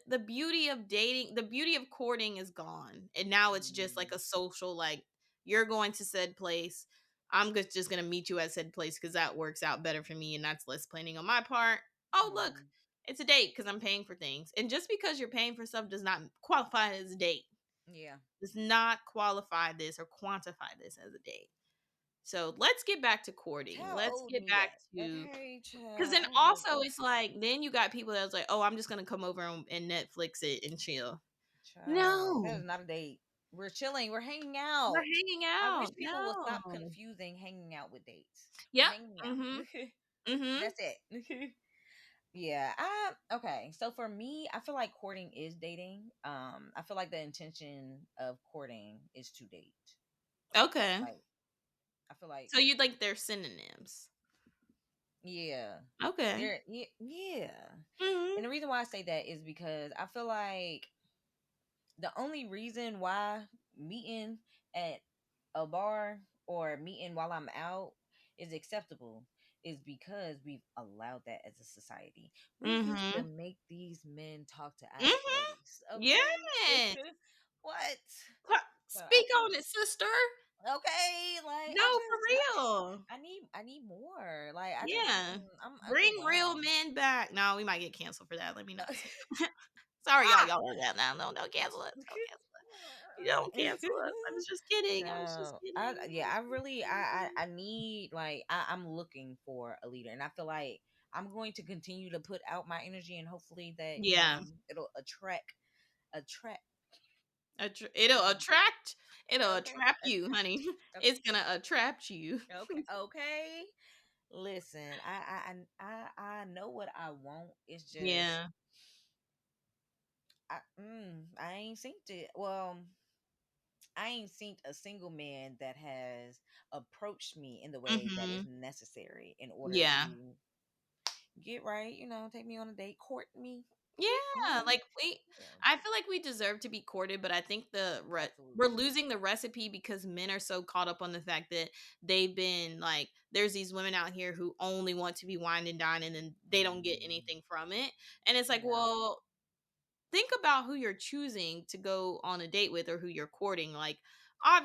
the beauty of dating, the beauty of courting is gone. And now it's just like a Hmm. social like you're going to said place. I'm just going to meet you at said place cuz that works out better for me and that's less planning on my part. Oh, look. Hmm. It's a date cuz I'm paying for things. And just because you're paying for stuff does not qualify as a date. Yeah. Does not qualify this or quantify this as a date. So, let's get back to courting. Tell Let's old get me back that. to Okay, because child. then also it's like then you got people that's like, oh, I'm just gonna come over and Netflix it and chill. Child. That No, is not a date. We're chilling. We're hanging We're out. hanging I wish out. people would stop No. confusing hanging out with dates. We're Yep. hanging out. Mhm. Mhm. That's it. Yeah. Okay. So for me, I feel like courting is dating. I feel like the intention of courting is to date. Okay. Like I feel like So you'd like their synonyms. yeah. Okay. Yeah. Mhm. And the reason why I say that is because I feel like the only reason why meeting at a bar or meeting while I'm out is acceptable is because we've allowed that as a society. We used to Mhm. make these men talk to our Mhm. shorties. Okay. Yes. What? So I Speak feel on it, sister. okay, like No, for real. I need more. Like I just Yeah. I'm Bring real overwhelmed. men back. No, we might get canceled for that. Let me not say that. Sorry, y'all. Ah. Y'all heard that now. No, don't cancel us. Don't cancel us. You don't cancel us. I was just kidding. I was just No, kidding. I really I need like I'm looking for a leader, and I feel like I'm going to continue to put out my energy, and hopefully that Yeah. it'll attract. It'll Mm, attract. It'll okay, attract you, honey. uh, It's gonna attrapt you. okay, okay. Listen, I know what I want. It's just Yeah. I ain't seen it. Well, I ain't seen a single man that has approached me in the way that is Mhm. necessary in order Yeah. to get right, take me on a date, court me. Yeah, Um, like, yeah, I feel like we deserve to be courted, but I think we're absolutely. losing the recipe because men are so caught up on the fact that they've been like there's these women out here who only want to be wined and dined and then they don't get Mm, anything from it. And it's like, yeah. well, think about who you're choosing to go on a date with or who you're courting. Like,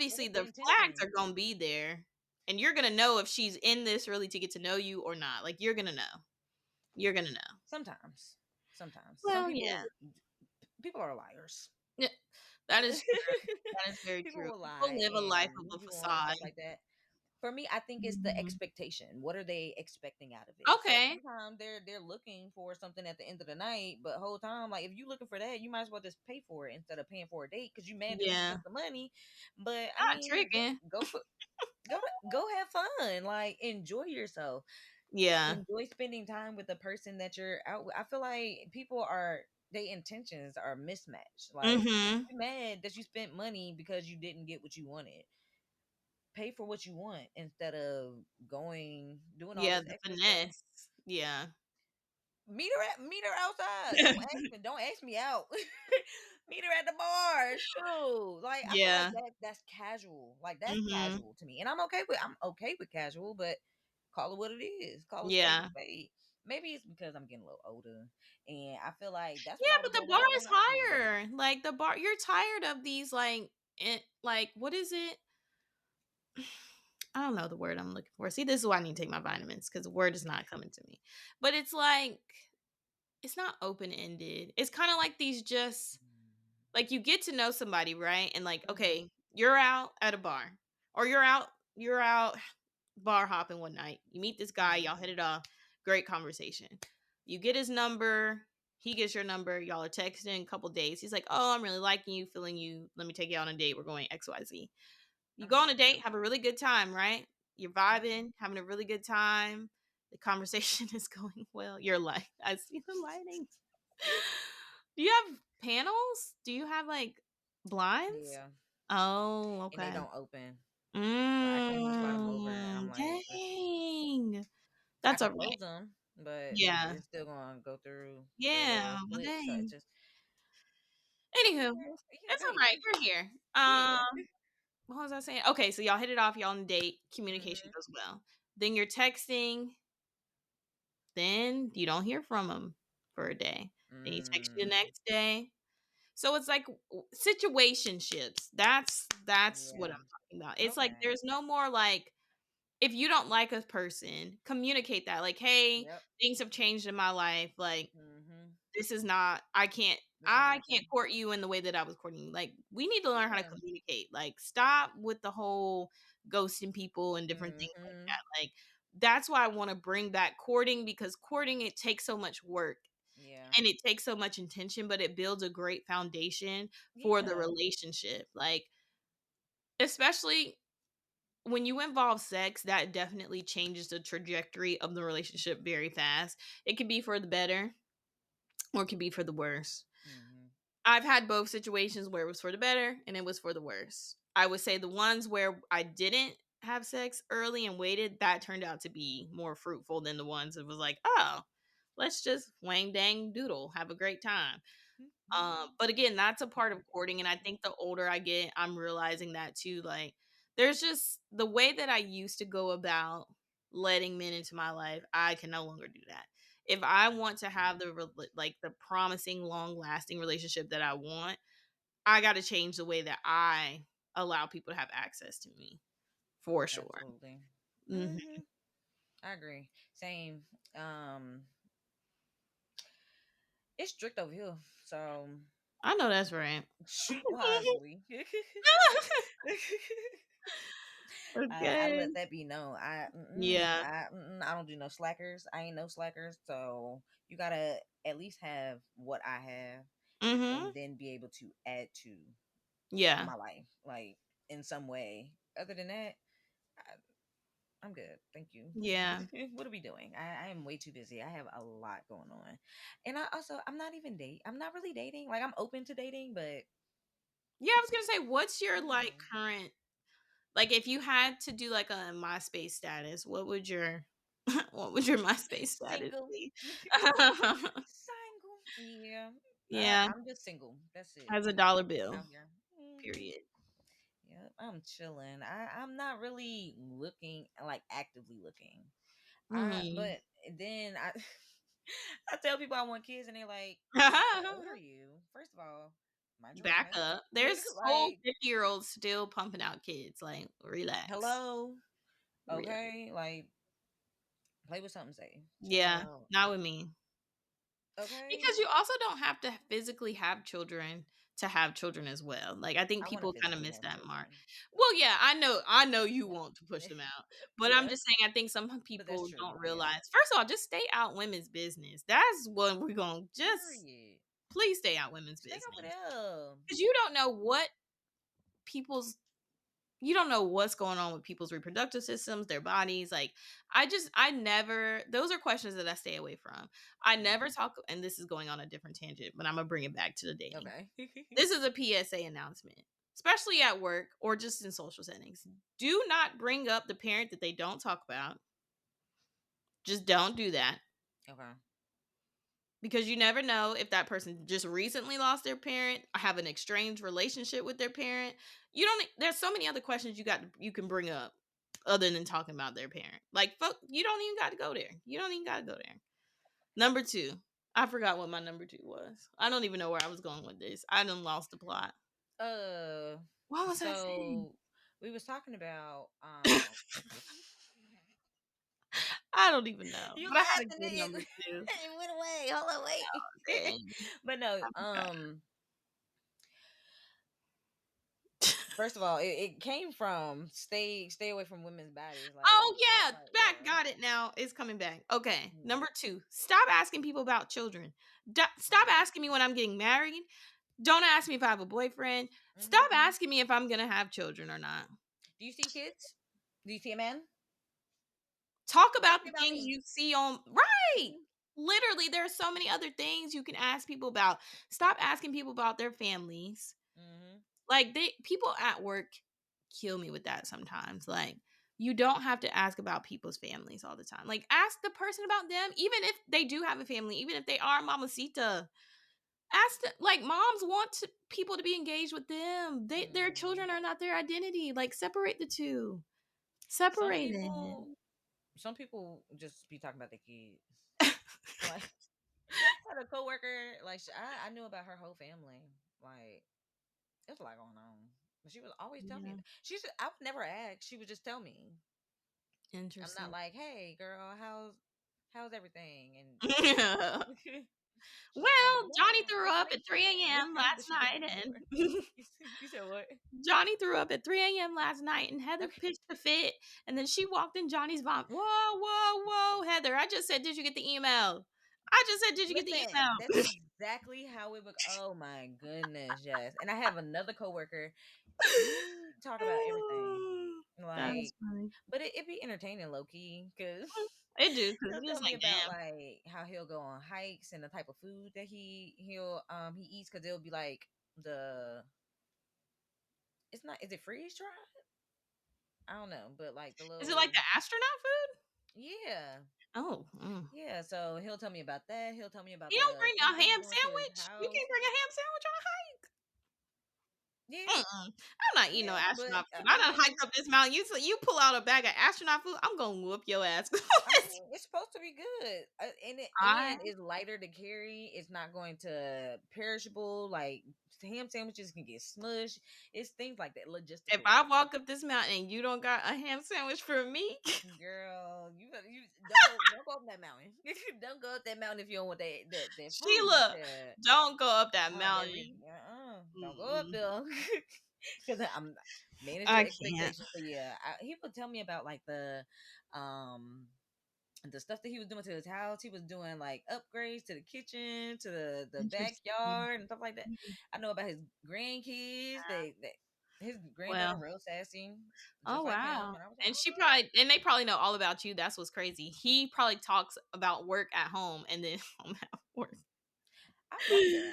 What obviously is the the flags intention? are gonna be there. And you're gonna know if she's in this really to get to know you or not. Like you're gonna know. You're gonna know. Sometimes. Sometimes. Some Well, yeah. people are liars. Yeah, that is true. That is very People true. will People lie live a life and of lead a you on and facade. stuff like that. For me, I think it's the Mhm. expectation. What are they expecting out of it? So Okay. sometimes they're looking for something at the end of the night, but whole time, like if you looking for that, you might as well just pay for it instead of paying for a date because you mad that you Yeah. spent the money. But I Not mean, tricking. go have fun, like enjoy yourself, Yeah. enjoy spending time with the person that you're out with. I feel like people are their intentions are mismatched. Like Mhm. you mad that you spent money because you didn't get what you wanted. Pay for what you want instead of doing all Yeah, this the extra stuff. finesse. Yeah. Meet her outside. Don't ask me out. Meet her at the bar. Shoot. Like I feel like Yeah. that's casual. Like that's Mhm. casual to me. And I'm okay with casual, but call it what it is. Call a spade a Yeah. spade. Maybe it's because I'm getting a little older and I feel like that's what Yeah, I was but the doing when bar I was is in high school. higher. Like the bar you're tired of these like what is it? I don't know the word I'm looking for. See, this is why I need to take my vitamins because the word is not coming to me. But it's like it's not open ended. It's kind of like these just like you get to know somebody, right? And like, Mm-hmm. okay, you're out at a bar or you're out bar hopping one night. You meet this guy, y'all hit Mm-hmm. it off. Great conversation. You get his number, he gets your number, y'all are texting a couple days. He's like, "Oh, I'm really liking you, feeling you. Let me take you out on a date. We're going XYZ." You go on a date, have a really good time, right? You're vibing, having a really good time. The conversation is going well. You're like, I see the lighting. Do you have panels? Do you have like blinds? Yeah. Oh, And they okay. don't open. So I can't even slide them over and I'm like, Dang. I That's can all right. close them, but Yeah. it's still gonna go through Yeah. the Well, slit. So it dang. just Anywho, yeah, it's go all ahead. right. We're here. Yeah. What was I saying? Okay, so y'all hit it off. Y'all on a date. Communication Hmm. goes well. Then you're texting. Then you don't hear from him for a day. Then he texts you the Mm, next day. So it's like situationships. That's what yeah. I'm talking about. It's like Okay. there's no more like if you don't like a person, communicate that. Like, hey, Yep. things have changed in my life. Like, Hmm. this is not I can't This ain't I working. can't court you in the way that I was courting you. Like, we need to learn how to Yeah. communicate. Like, stop with the whole ghosting people and different things like Hmm. that. Like, that's why I want to bring back courting because courting it takes so much work. Yeah. And it takes so much intention, but it builds a great foundation for the Yeah. relationship. Like, especially when you involve sex, that definitely changes the trajectory of the relationship very fast. It can be for the better or it can be for the worse. Hmm. I've had both situations where it was for the better and it was for the worse. I would say the ones where I didn't have sex early and waited, that turned out to be more fruitful than the ones that was like, oh, let's just wang dang doodle, have a great time. But again, that's a part of courting, and I think the older I get, I'm realizing that too. Like, there's just the way that I used to go about letting men into my life, I can no longer do that. If I want to have like the promising, long lasting relationship that I want, I got to change the way that I allow people to have access to me, for sure. Absolutely. Hmm. I agree. Same. It's strict over here, so I know that's right. shoot wisely. I Okay. let that be known. Yeah. I don't do no slackers. I ain't no slackers. So you gotta at least have what I have, Hmm. and then be able to add to Yeah. my life, like in some way. Other than that, I, I'm good. Thank you. Yeah. What are we doing? I am way too busy. I have a lot going on, and I'm not even date. I'm not really dating. Like I'm open to dating, but Yeah, I was gonna say, what's your like mm, current, like if you had to do like a MySpace status, what would your what would your MySpace status single. be? Single. Yeah. Yeah, I'm just single. That's it. as a dollar bill. Out here. Hmm. Period. Yeah, I'm chilling. I'm not really looking, like actively looking. Hmm. But then I I tell people I want kids and they're like, how old are you? First of all, mind your Back business. up. There's whole Like, 50-year-olds still pumping out kids. Like, relax. hello. Relax. Okay. Like, play with something safe. Yeah, Child. not with me. Okay. Because you also don't have to physically have children to have children as well. Like, I think I want to people kind of physically miss have that mark. children. Well, yeah, I know you want to push Yeah. them out. But I'm Yeah. just saying I think some But that's people true. don't Yeah. realize. First of all, just stay out women's business. That's what we're going to just Period. please stay out women's Stay over business. there. Cuz you don't know what people's you don't know what's going on with people's reproductive systems, their bodies. Like, I never, those are questions that I stay away from. I never Mhm. talk, and this is going on a different tangent, but I'm going to bring it back to the dating. Okay. This is a PSA announcement, especially at work or just in social settings. Do not bring up the parent that they don't talk about. Just don't do that, Okay. because you never know if that person just recently lost their parent, have an estranged relationship with their parent. You don't, there's so many other questions you can bring up other than talking about their parent. Like, fuck, you don't even got to go there. You don't even got to go there. Number 2. I forgot what my number 2 was. I don't even know where I was going with this. I done lost the plot. Uh, What was I saying? so we was talking about I don't even know. you But I had a laughed and good then number 2. it went away. Hold on, wait. Dang, But no, I forgot. first of all, it came from stay away from women's bodies. Oh It's yeah, like, back, yeah. got it now. It's coming back. Okay, Mhm. number 2. Stop asking people about children. Stop Mhm. asking me when I'm getting married. Don't ask me if I have a boyfriend. Stop Mhm. asking me if I'm gonna have children or not. Do you see kids? Do you see a man? Talk Ask about me the about things me. you see on right. Mhm. Literally, there are so many other things you can ask people about. Stop asking people about their families. Mhm. Like, they people at work kill me with that sometimes. Like, you don't have to ask about people's families all the time. Like, ask the person about them, even if they do have a family, even if they are mamacita. Ask them, like, moms want people to be engaged with them. Their Mhm. children are not their identity. Like, separate the two. Some Separate people, it. some people just be talking about their kids. Like, I had a coworker. Like, I knew about her whole family. Like, there's a lot going on. But she would always tell me. Yeah. I would never ask. She would just tell me. I'm not Interesting. like, hey, girl, how's everything? Well, And she's just like, Johnny yeah, threw up at 3 information. a.m. last But she night, gave me and more. You said what? Johnny threw up at 3 a.m. last night, and Heather Okay. pitched a fit, and then she walked in Johnny's vomit. Whoa, whoa, whoa, Heather! I just said, did you get the email? I just said, did you get the Listen, that's email? exactly how it would. Oh my goodness, yes. And I have another coworker. He talk about everything, That is like, funny. but it be entertaining low key because It do because he'll tell it's me like, about damn. like how he'll go on hikes and the type of food that he eats because it'll be like the it's not is it freeze dried? I don't know, but like the Is it like the little astronaut food? yeah. Oh, Yeah, so he'll tell me about that. He'll tell me about you don't the bring a people ham going to his sandwich. You house. can't bring a ham sandwich on a hike. Yeah, Mm-mm. I'm not eating no yeah, but astronaut food. I I done hiked mean, up this mountain. You pull out a bag of astronaut food, I'm gonna whoop your ass. I mean, it's supposed to be good, I and it's lighter to carry. It's not going to perishable. Like ham sandwiches can get smushed. It's things like that, if logistical I things. walk up this mountain and you don't got a ham sandwich for me, Girl, you don't go up that mountain. Don't go up that mountain if you don't want that food. Sheila, don't go up that Oh, that re mountain. don't go up Mm-mm. there because I'm manage your I can't. expectations. But yeah, he would tell me about like um the stuff that he was doing to his house. He was doing like upgrades to the kitchen, to the Interesting. backyard and stuff like that. I know about his grandkids. They his granddaughter Well, real sassy, oh just like him. wow. And I was like, And they probably know all about you. That's what's crazy. He probably talks about work at home and then home at work. I wonder.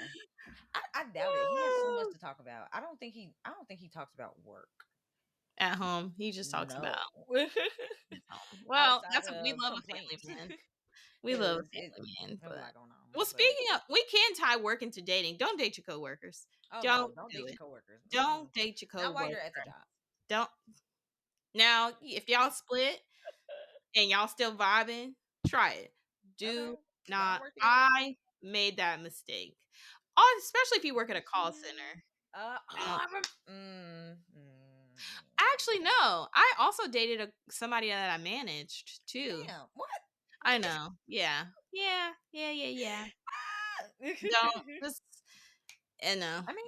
I doubt it. He has so much to talk about. I don't think he talks about work. At home, he just talks about No. home. Well, Outside that's what we of love a family complaints. man. We love a Because it family man, there's a but lot going on. well, But speaking of, we can tie work into dating. Don't date your coworkers. oh no, Don't don't do date your it. coworkers. Mm-mm. Don't date your Not while coworker. you're at the job. Don't. Now, if y'all split and y'all still vibing, try it. Okay. Do Y'all can not. work together. I made that mistake. Oh, especially if you work at a Did call you? center. I Actually, no. I also dated somebody that I managed too. damn. What? I know. Yeah. Yeah. Yeah. Yeah. Yeah. Ah! Don't just. No. I mean,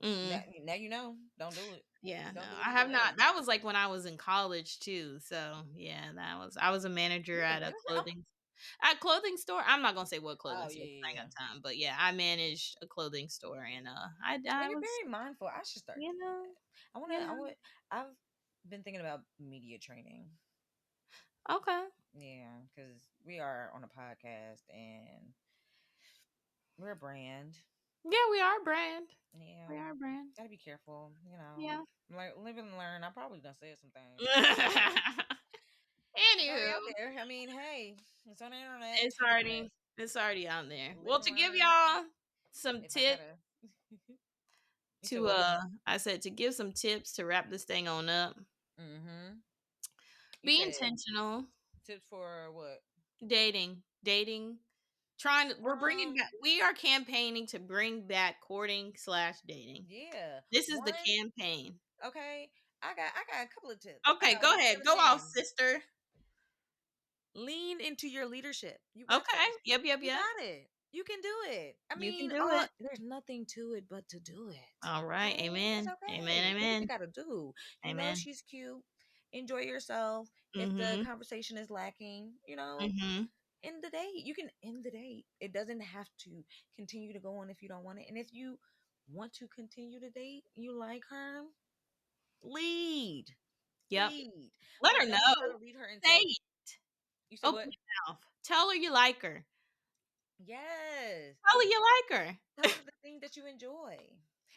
now, Mm. now you know. Don't do it. Yeah. No. Don't do it I either have way. not. That was like when I was in college too. So yeah, I was a manager You was a at a manager? Oh, clothing store. I'm not gonna say what clothing oh store yeah, 'cause yeah, I yeah. ain't got time. But yeah, I managed a clothing store, and Well, I you're was, very mindful. I should start you doing know, that. I want to. you I know. want. I've been thinking about media training. Okay. Yeah, because we are on a podcast and we're a brand. Yeah, we are a brand. Yeah, We are a brand. gotta be careful. Yeah. Like live and learn. I probably done said some things, but it's already Anywho, out there. I mean, hey, it's on the internet. it's already it's already out there. Live Well, and to give learn. y'all some If I tips gotta, you said to what? I said to give some tips to wrap this thing on up. Mm-hmm. You Be said intentional. tips for what? Dating. Trying to we're bringing Um, back we are campaigning to bring back courting slash dating. yeah. This is the One, campaign. okay. I got a couple of tips. I Okay, got go one ahead. out of Go off, 10. sister. Lean into your leadership. You got Okay. this. Yep, yep, You yep. got it. You can do it. I You can mean, do it. there's nothing to it but to do it. All right. Okay, it's Amen. Amen. okay. Do what you Amen. got to do. You know Amen. she's cute. Enjoy yourself. If the Mhm. conversation is lacking, Mhm. end the date. You can end the date. It doesn't have to continue to go on if you don't want it. And if you want to continue to date, you like her, lead, Yep. lead, Let but her don't try know. to lead her Say into. it. You said Open what? your mouth. Tell her you like her. Yes. Tell her you like her. Tell her the thing that you enjoy,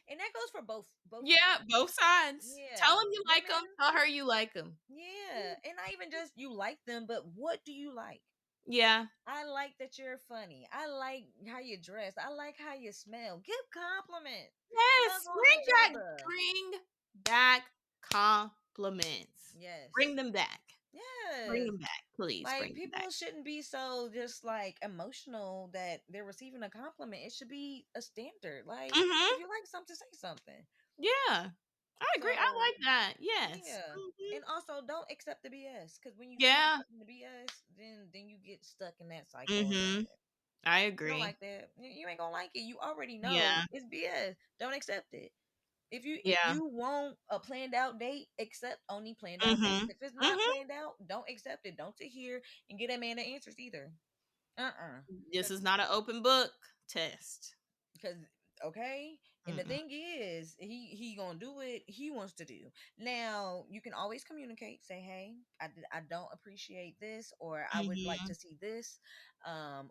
and that goes for both Yeah, sides. both sides. Tell Yeah, them you like them. women. Tell her you like them. Yeah, and not even just you like them, but what do you like? Yeah. I like that you're funny. I like how you dress. I like how you smell. Give compliments. Love Yes. on each other. Bring back compliments. Yes. Bring them back. Bring Yes. them back. Please Like bring them back. people shouldn't be so just like emotional that they're receiving a compliment. It should be a standard. Like if Mhm. you like something, say something. Yeah. I agree. I So like that. Yes. yeah, Mhm. and also don't accept the BS because when you keep Yeah. accepting the BS, then you get stuck in that cycle, and Mhm. I you don't agree. like that. You ain't gonna like it. You already know Yeah. it's BS. Don't accept it. If Yeah. you want a planned out date, accept only planned out dates. Mhm. If it's not Mhm. planned out, don't accept it. Don't sit here and get that man the answers either. Uh-uh. This is Cause not an open book test. Cause okay, and the Mm-mm. thing is, he gonna do what he wants to do. Now you can always communicate. Say, hey, I don't appreciate this, or I would like to Mhm. see this.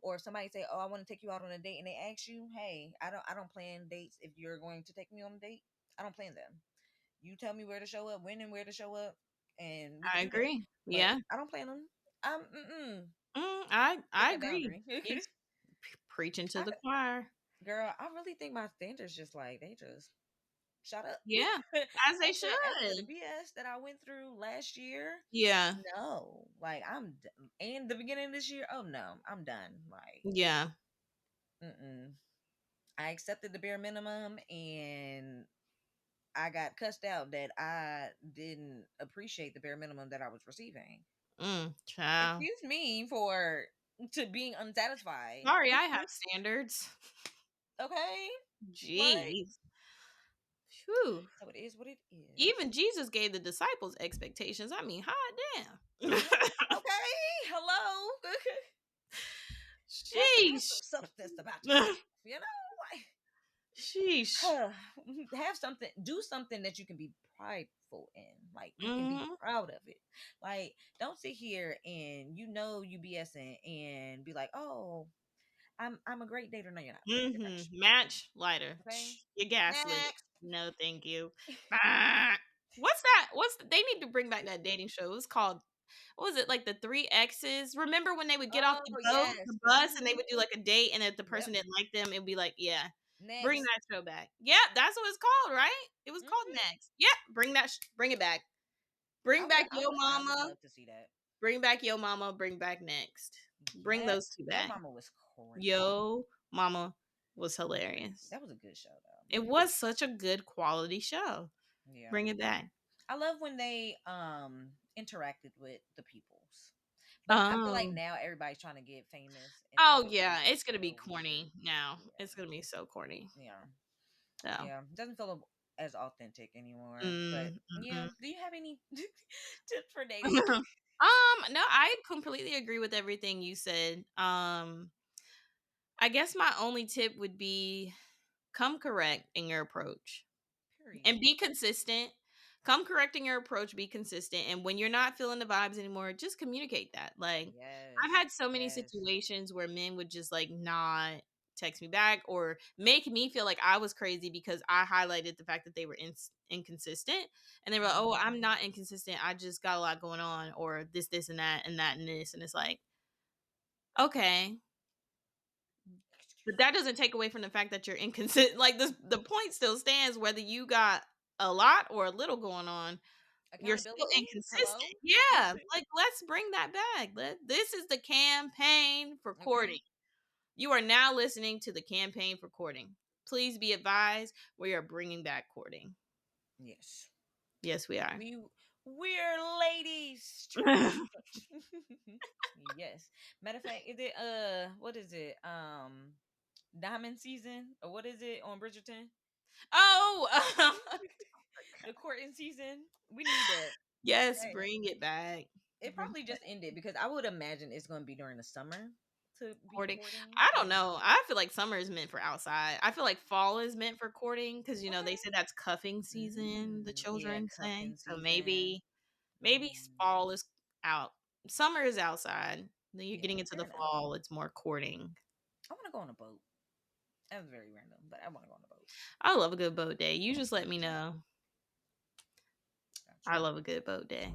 Or if somebody say, oh, I want to take you out on a date, and they ask you, hey, I don't plan dates. If you're going to take me on a date, I don't plan them. You tell me where to show up, when and where to show up, and we I can do that. agree. But Yeah. I don't plan them. Mm-mm. Set I that agree. boundary. He's preaching to I the choir. Girl, I really think my standards just like they just shut up. Yeah, as they After the should. BS that I went through last year, Yeah. no, like and the beginning of this year, oh no, I'm done. Like, Yeah. mm-mm. I accepted the bare minimum, and I got cussed out that I didn't appreciate the bare minimum that I was receiving. Child. Excuse me for to being unsatisfied. Sorry, I have standards. Okay, like Jeez. Phew. so it is what it is. Even Jesus gave the disciples expectations. I mean, hot damn. Yeah. Okay. Hello. have Sheesh. some substance about yourself. You know, Sheesh. like have something. Do something that you can be prideful in. Like you can be Mhm. proud of it. Like don't sit here and you BSing and be like, oh, I'm a great dater. No, you're not. You're Mhm. trash. Match lighter. Okay. You gaslit. Next. No, thank you. Ah. What's that? They need to bring back that dating show. It was called, what was it, like the three X's? Remember when they would get off Oh the boat, yes. the bus, and they would do like a date, and if the Yep. person didn't like them, it'd be like, yeah, bring Next. that show back. Yeah, that's what it's called, right? It was called Hmm. Next. Yeah, bring it back. Bring back Yo I would Mama. love to see that. Bring back Yo Mama. Bring back Next. Bring Yes. those two Yo, back. Mama was crazy. Yo Mama was hilarious. That was a good show though. It was such a good quality show. Yeah. Bring it back. I love when they interacted with the peoples. But I feel like Um. now everybody's trying to get famous and Oh so it yeah, gets it's gonna a be little weird. corny now. It's Yeah. gonna be so corny. Yeah. So. Yeah. It doesn't feel as authentic anymore. But yeah. Mm-mm. Do you have any tips for dating? No, I completely agree with everything you said. I guess my only tip would be come correct in your approach. And Period. be consistent. Come correct in your approach, be consistent. And when you're not feeling the vibes anymore, just communicate that. Like, I've Yes. had so many Yes. situations where men would just like not text me back or make me feel like I was crazy because I highlighted the fact that they were inconsistent. And they were like, oh, Hmm. I'm not inconsistent. I just got a lot going on, or this, and that, and that, and this. And it's like, okay. But that doesn't take away from the fact that you're inconsistent. Like, the point still stands whether you got a lot or a little going on. You're still Accountability. inconsistent. Hello. Yeah, like, let's bring that back. This is the campaign for Okay. courting. You are now listening to the campaign for courting. Please be advised, we are bringing back courting. Yes. Yes, we are. We're ladies trying to court. Yes. Matter of fact, is it what is it? Diamond season? Or what is it on Bridgerton? Oh, The courting season. We need that. yes, Hey, bring it back. it Bring probably it back. just ended because I would imagine it's gonna be during the summer to be Courting. courting. I don't Yeah. know. I feel like summer is meant for outside. I feel like fall is meant for courting because they Okay. say that's cuffing season. The Yeah, children say cuffing so. season. Maybe Mm, fall is out. Summer is outside. Then you're yeah, getting into fair the enough. fall. It's more courting. I wanna go on a boat. That was very random, but I wanna go on a boat. I love a good boat day. You just let me Gotcha. know. I Gotcha. love a good boat day.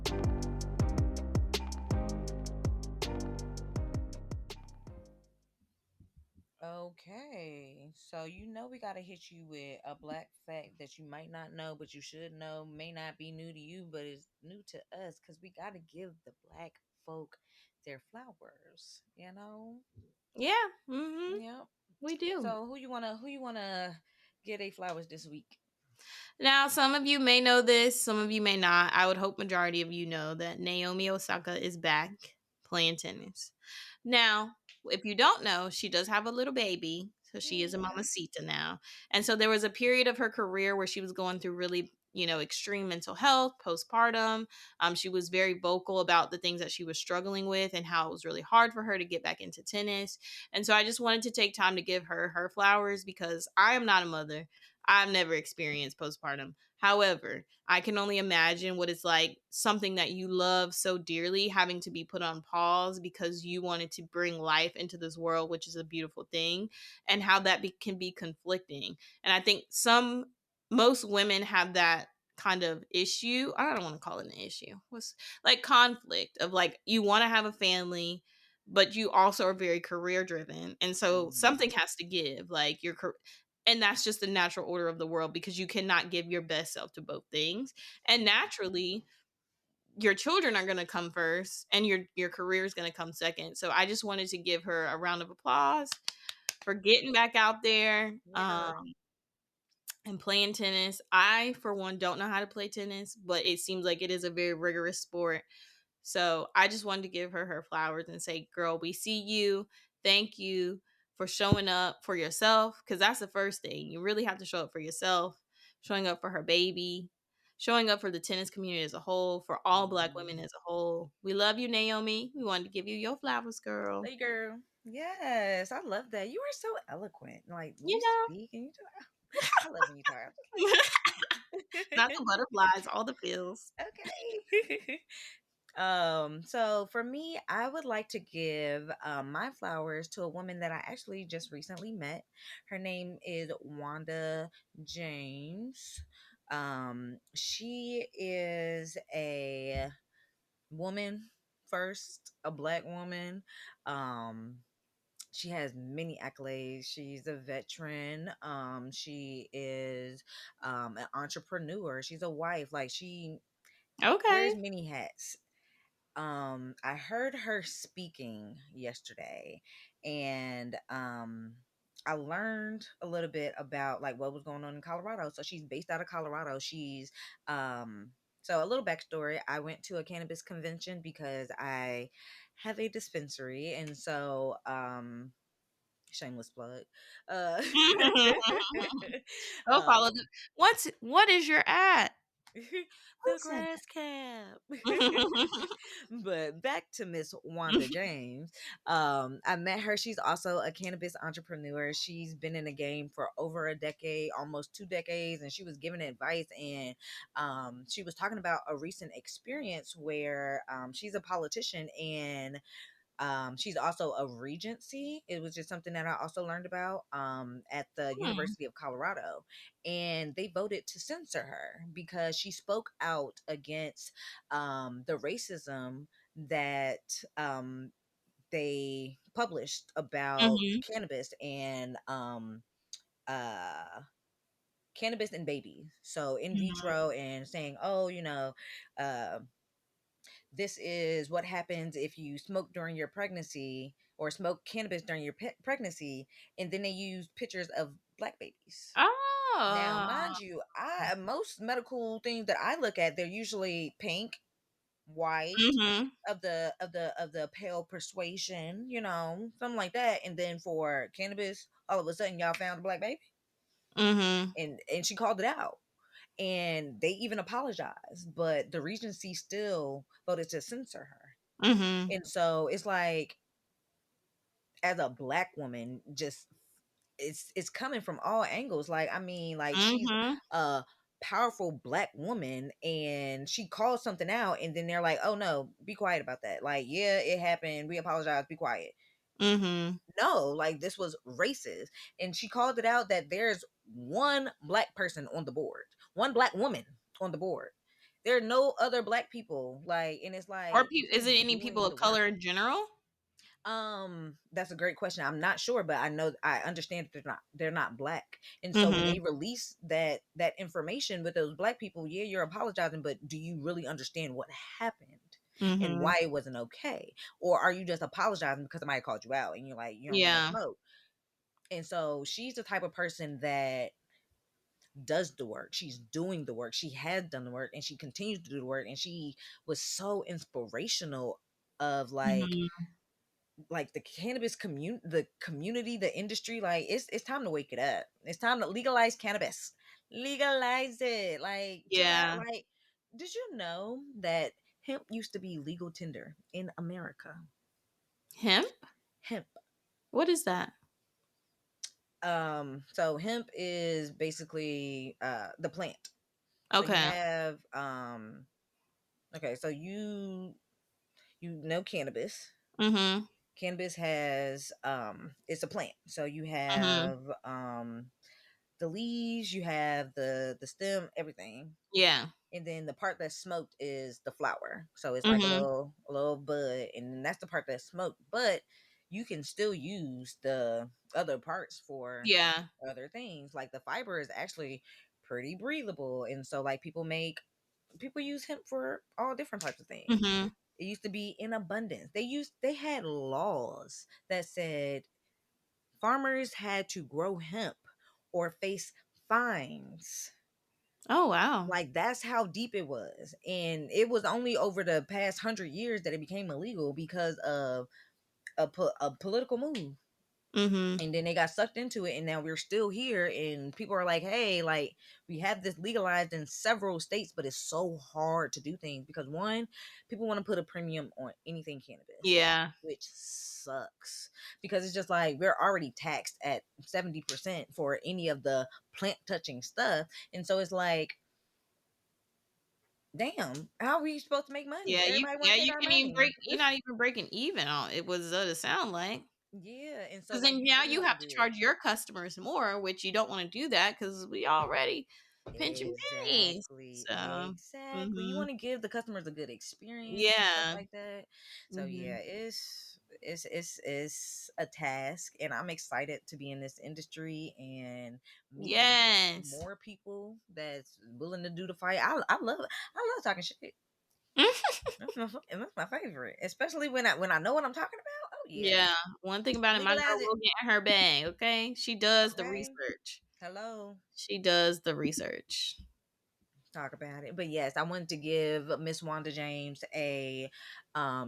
Okay, so we gotta hit you with a black fact that you might not know, but you should know. May not be new to you, but it's new to us because we gotta give the black folk their flowers. Yeah. Mm-hmm. Yep. We do. So who you wanna get a flowers this week? Now, some of you may know this, some of you may not. I would hope majority of you know that Naomi Osaka is back playing tennis. Now, if you don't know, she does have a little baby. So she is a Yeah. mamacita now. And so there was a period of her career where she was going through really, extreme mental health, postpartum. She was very vocal about the things that she was struggling with and how it was really hard for her to get back into tennis. And so I just wanted to take time to give her her flowers because I am not a mother. I've never experienced postpartum. However, I can only imagine what it's like, something that you love so dearly having to be put on pause because you wanted to bring life into this world, which is a beautiful thing, and how that can be conflicting. And I think most women have that kind of issue. I don't want to call it an issue. What's like conflict of like you want to have a family, but you also are very career driven. And so Mhm. something has to give. Like and that's just the natural order of the world because you cannot give your best self to both things. And naturally, your children are going to come first and your career is going to come second. So I just wanted to give her a round of applause for getting back out there Yeah, girl. and playing tennis. I, for one, don't know how to play tennis, but it seems like it is a very rigorous sport. So I just wanted to give her her flowers and say, girl, we see you. Thank you for showing up for yourself because that's the first thing. You really have to show up for yourself, showing up for her baby, showing up for the tennis community as a whole, for all Black women Mhm. as a whole. We love you, Naomi. We wanted to give you your flowers, girl. Hey, girl. Yes, I love that. You are so eloquent. Like when You you know, speak and you talk, I love when you talk. I'm just not like, the butterflies, all the feels. okay. So for me, I would like to give my flowers to a woman that I actually just recently met. Her name is Wanda James. She is a woman first, a black woman. Um, she has many accolades. She's a veteran. She is an entrepreneur. She's a wife. Like she wears Okay. many hats. I heard her speaking yesterday, and I learned a little bit about like what was going on in Colorado. So she's based out of Colorado. She's so a little backstory. I went to a cannabis convention because I have a dispensary, and so shameless plug. Uh Go follow um what is your ad? Who the said grass cap. that? But back to Miss Wanda James. I met her. She's also a cannabis entrepreneur. She's been in the game for over a decade, almost 2 decades, and she was giving advice. And she was talking about a recent experience where she's a politician and she's also a regency. It was just something that I also learned about at the Hmm. University of Colorado. And they voted to censor her because she spoke out against the racism that they published about Mhm, cannabis and uh, cannabis and babies. So in mhm. vitro and saying, oh, uh, this is what happens if you smoke during your pregnancy or smoke cannabis during your pregnancy, and then they use pictures of black babies. Now mind Oh. you, I most medical things that I look at, they're usually pink, white, Mhm, of the pale persuasion, something like that. And then for cannabis, all of a sudden y'all found a black baby, mhm, and she called it out, and they even apologized, but the regency still voted to censor her. mhm, And so it's like, as a black woman, just it's coming from all angles. Like, I mean, like she's mhm, a powerful black woman and she calls something out, and then they're like, oh no, be quiet about that. Like, yeah, it happened. We apologize, be quiet. mhm, No, like this was racist. And she called it out that there's one black person on the board, one black woman on the board. There are no other black people. Like, and it's or like is you're it any people doing of the work. color in general? That's a great question. I'm not sure, but I understand that they're not black. And so when Mhm, they release that information with those black people, yeah, you're apologizing, but do you really understand what happened and mhm. why it wasn't okay? Or are you just apologizing because somebody called you out and you're like, you don't want to Yeah. smoke? And so she's the type of person that does the work. She's doing the work. She has done the work and she continues to do the work. And she was so inspirational of like Mhm, like the community, the industry, like it's time to wake it up. It's time to legalize cannabis. Legalize it. Like chill out. Yeah. Like, did you know that hemp used to be legal tender in America? Hemp? Hemp. What is that? So hemp is basically the plant. So you Okay. have okay, so you know cannabis. Mhm. Cannabis has it's a plant. So you Mhm. have the leaves, you have the stem, everything. Yeah. And then the part that's smoked is the flower. So it's like Mhm. a little bud, and then that's the part that's smoked. But you can still use the other parts for Yeah. other things. Like the fiber is actually pretty breathable. And so like people use hemp for all different types of things. Mhm. It used to be in abundance. They had laws that said farmers had to grow hemp or face fines. Oh, wow. Like that's how deep it was. And it was only over the past 100 years that it became illegal because of a political move. Mhm. And then they got sucked into it, and now we're still here, and people are like, hey, like we have this legalized in several states, but it's so hard to do things because one, people want to put a premium on anything cannabis, Yeah. which sucks because it's just like we're already taxed at 70% for any of the plant touching stuff. And so it's like, damn, how are we supposed to make money? Yeah, Everybody want yeah, to take you our can even break money. you're not even breaking even on it was to sound like. Yeah, and so 'Cause like then you now really you have to have to do it. charge your customers more, which you don't wanna do that because we already pinching pennies. Exactly. So, Exactly. You mhm. want to give the customers a good experience and stuff Yeah. like that. So yeah, Mhm. it's a task, and I'm excited to be in this industry and meet Yes. more people that's willing to do the fight. I love talking shit. That's my favorite, especially when I know what I'm talking about. Oh yeah, Yeah. One thing about it, my girl legalize it. will get in her bag, okay? She does the Okay. research. Hello. She does the research. Talk about it. But yes, I wanted to give Miss Wanda James a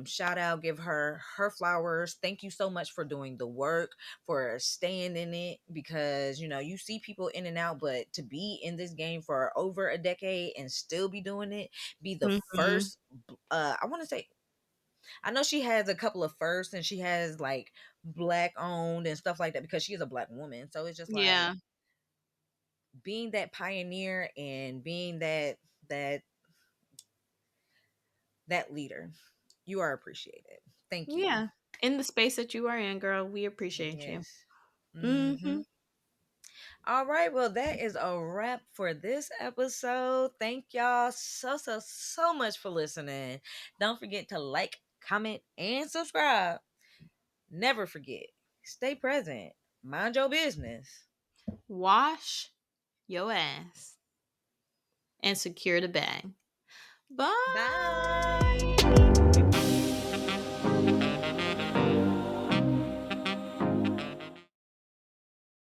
shout out, give her flowers. Thank you so much for doing the work, for staying in it, because you know you see people in and out, but to be in this game for over a decade and still be doing it, be the Mhm. first I want to say, I know she has a couple of firsts and she has like black owned and stuff like that because she is a black woman. So it's just like Yeah. being that pioneer and being that that leader. You are appreciated. Thank you. Yeah. In the space that you are in, girl, we appreciate you. Yes. Mm-hmm. Mhm. All right. Well, that is a wrap for this episode. Thank y'all so much for listening. Don't forget to like, comment, and subscribe. Never forget. Stay present. Mind your business. Wash your ass and secure the bag. Bye. Bye.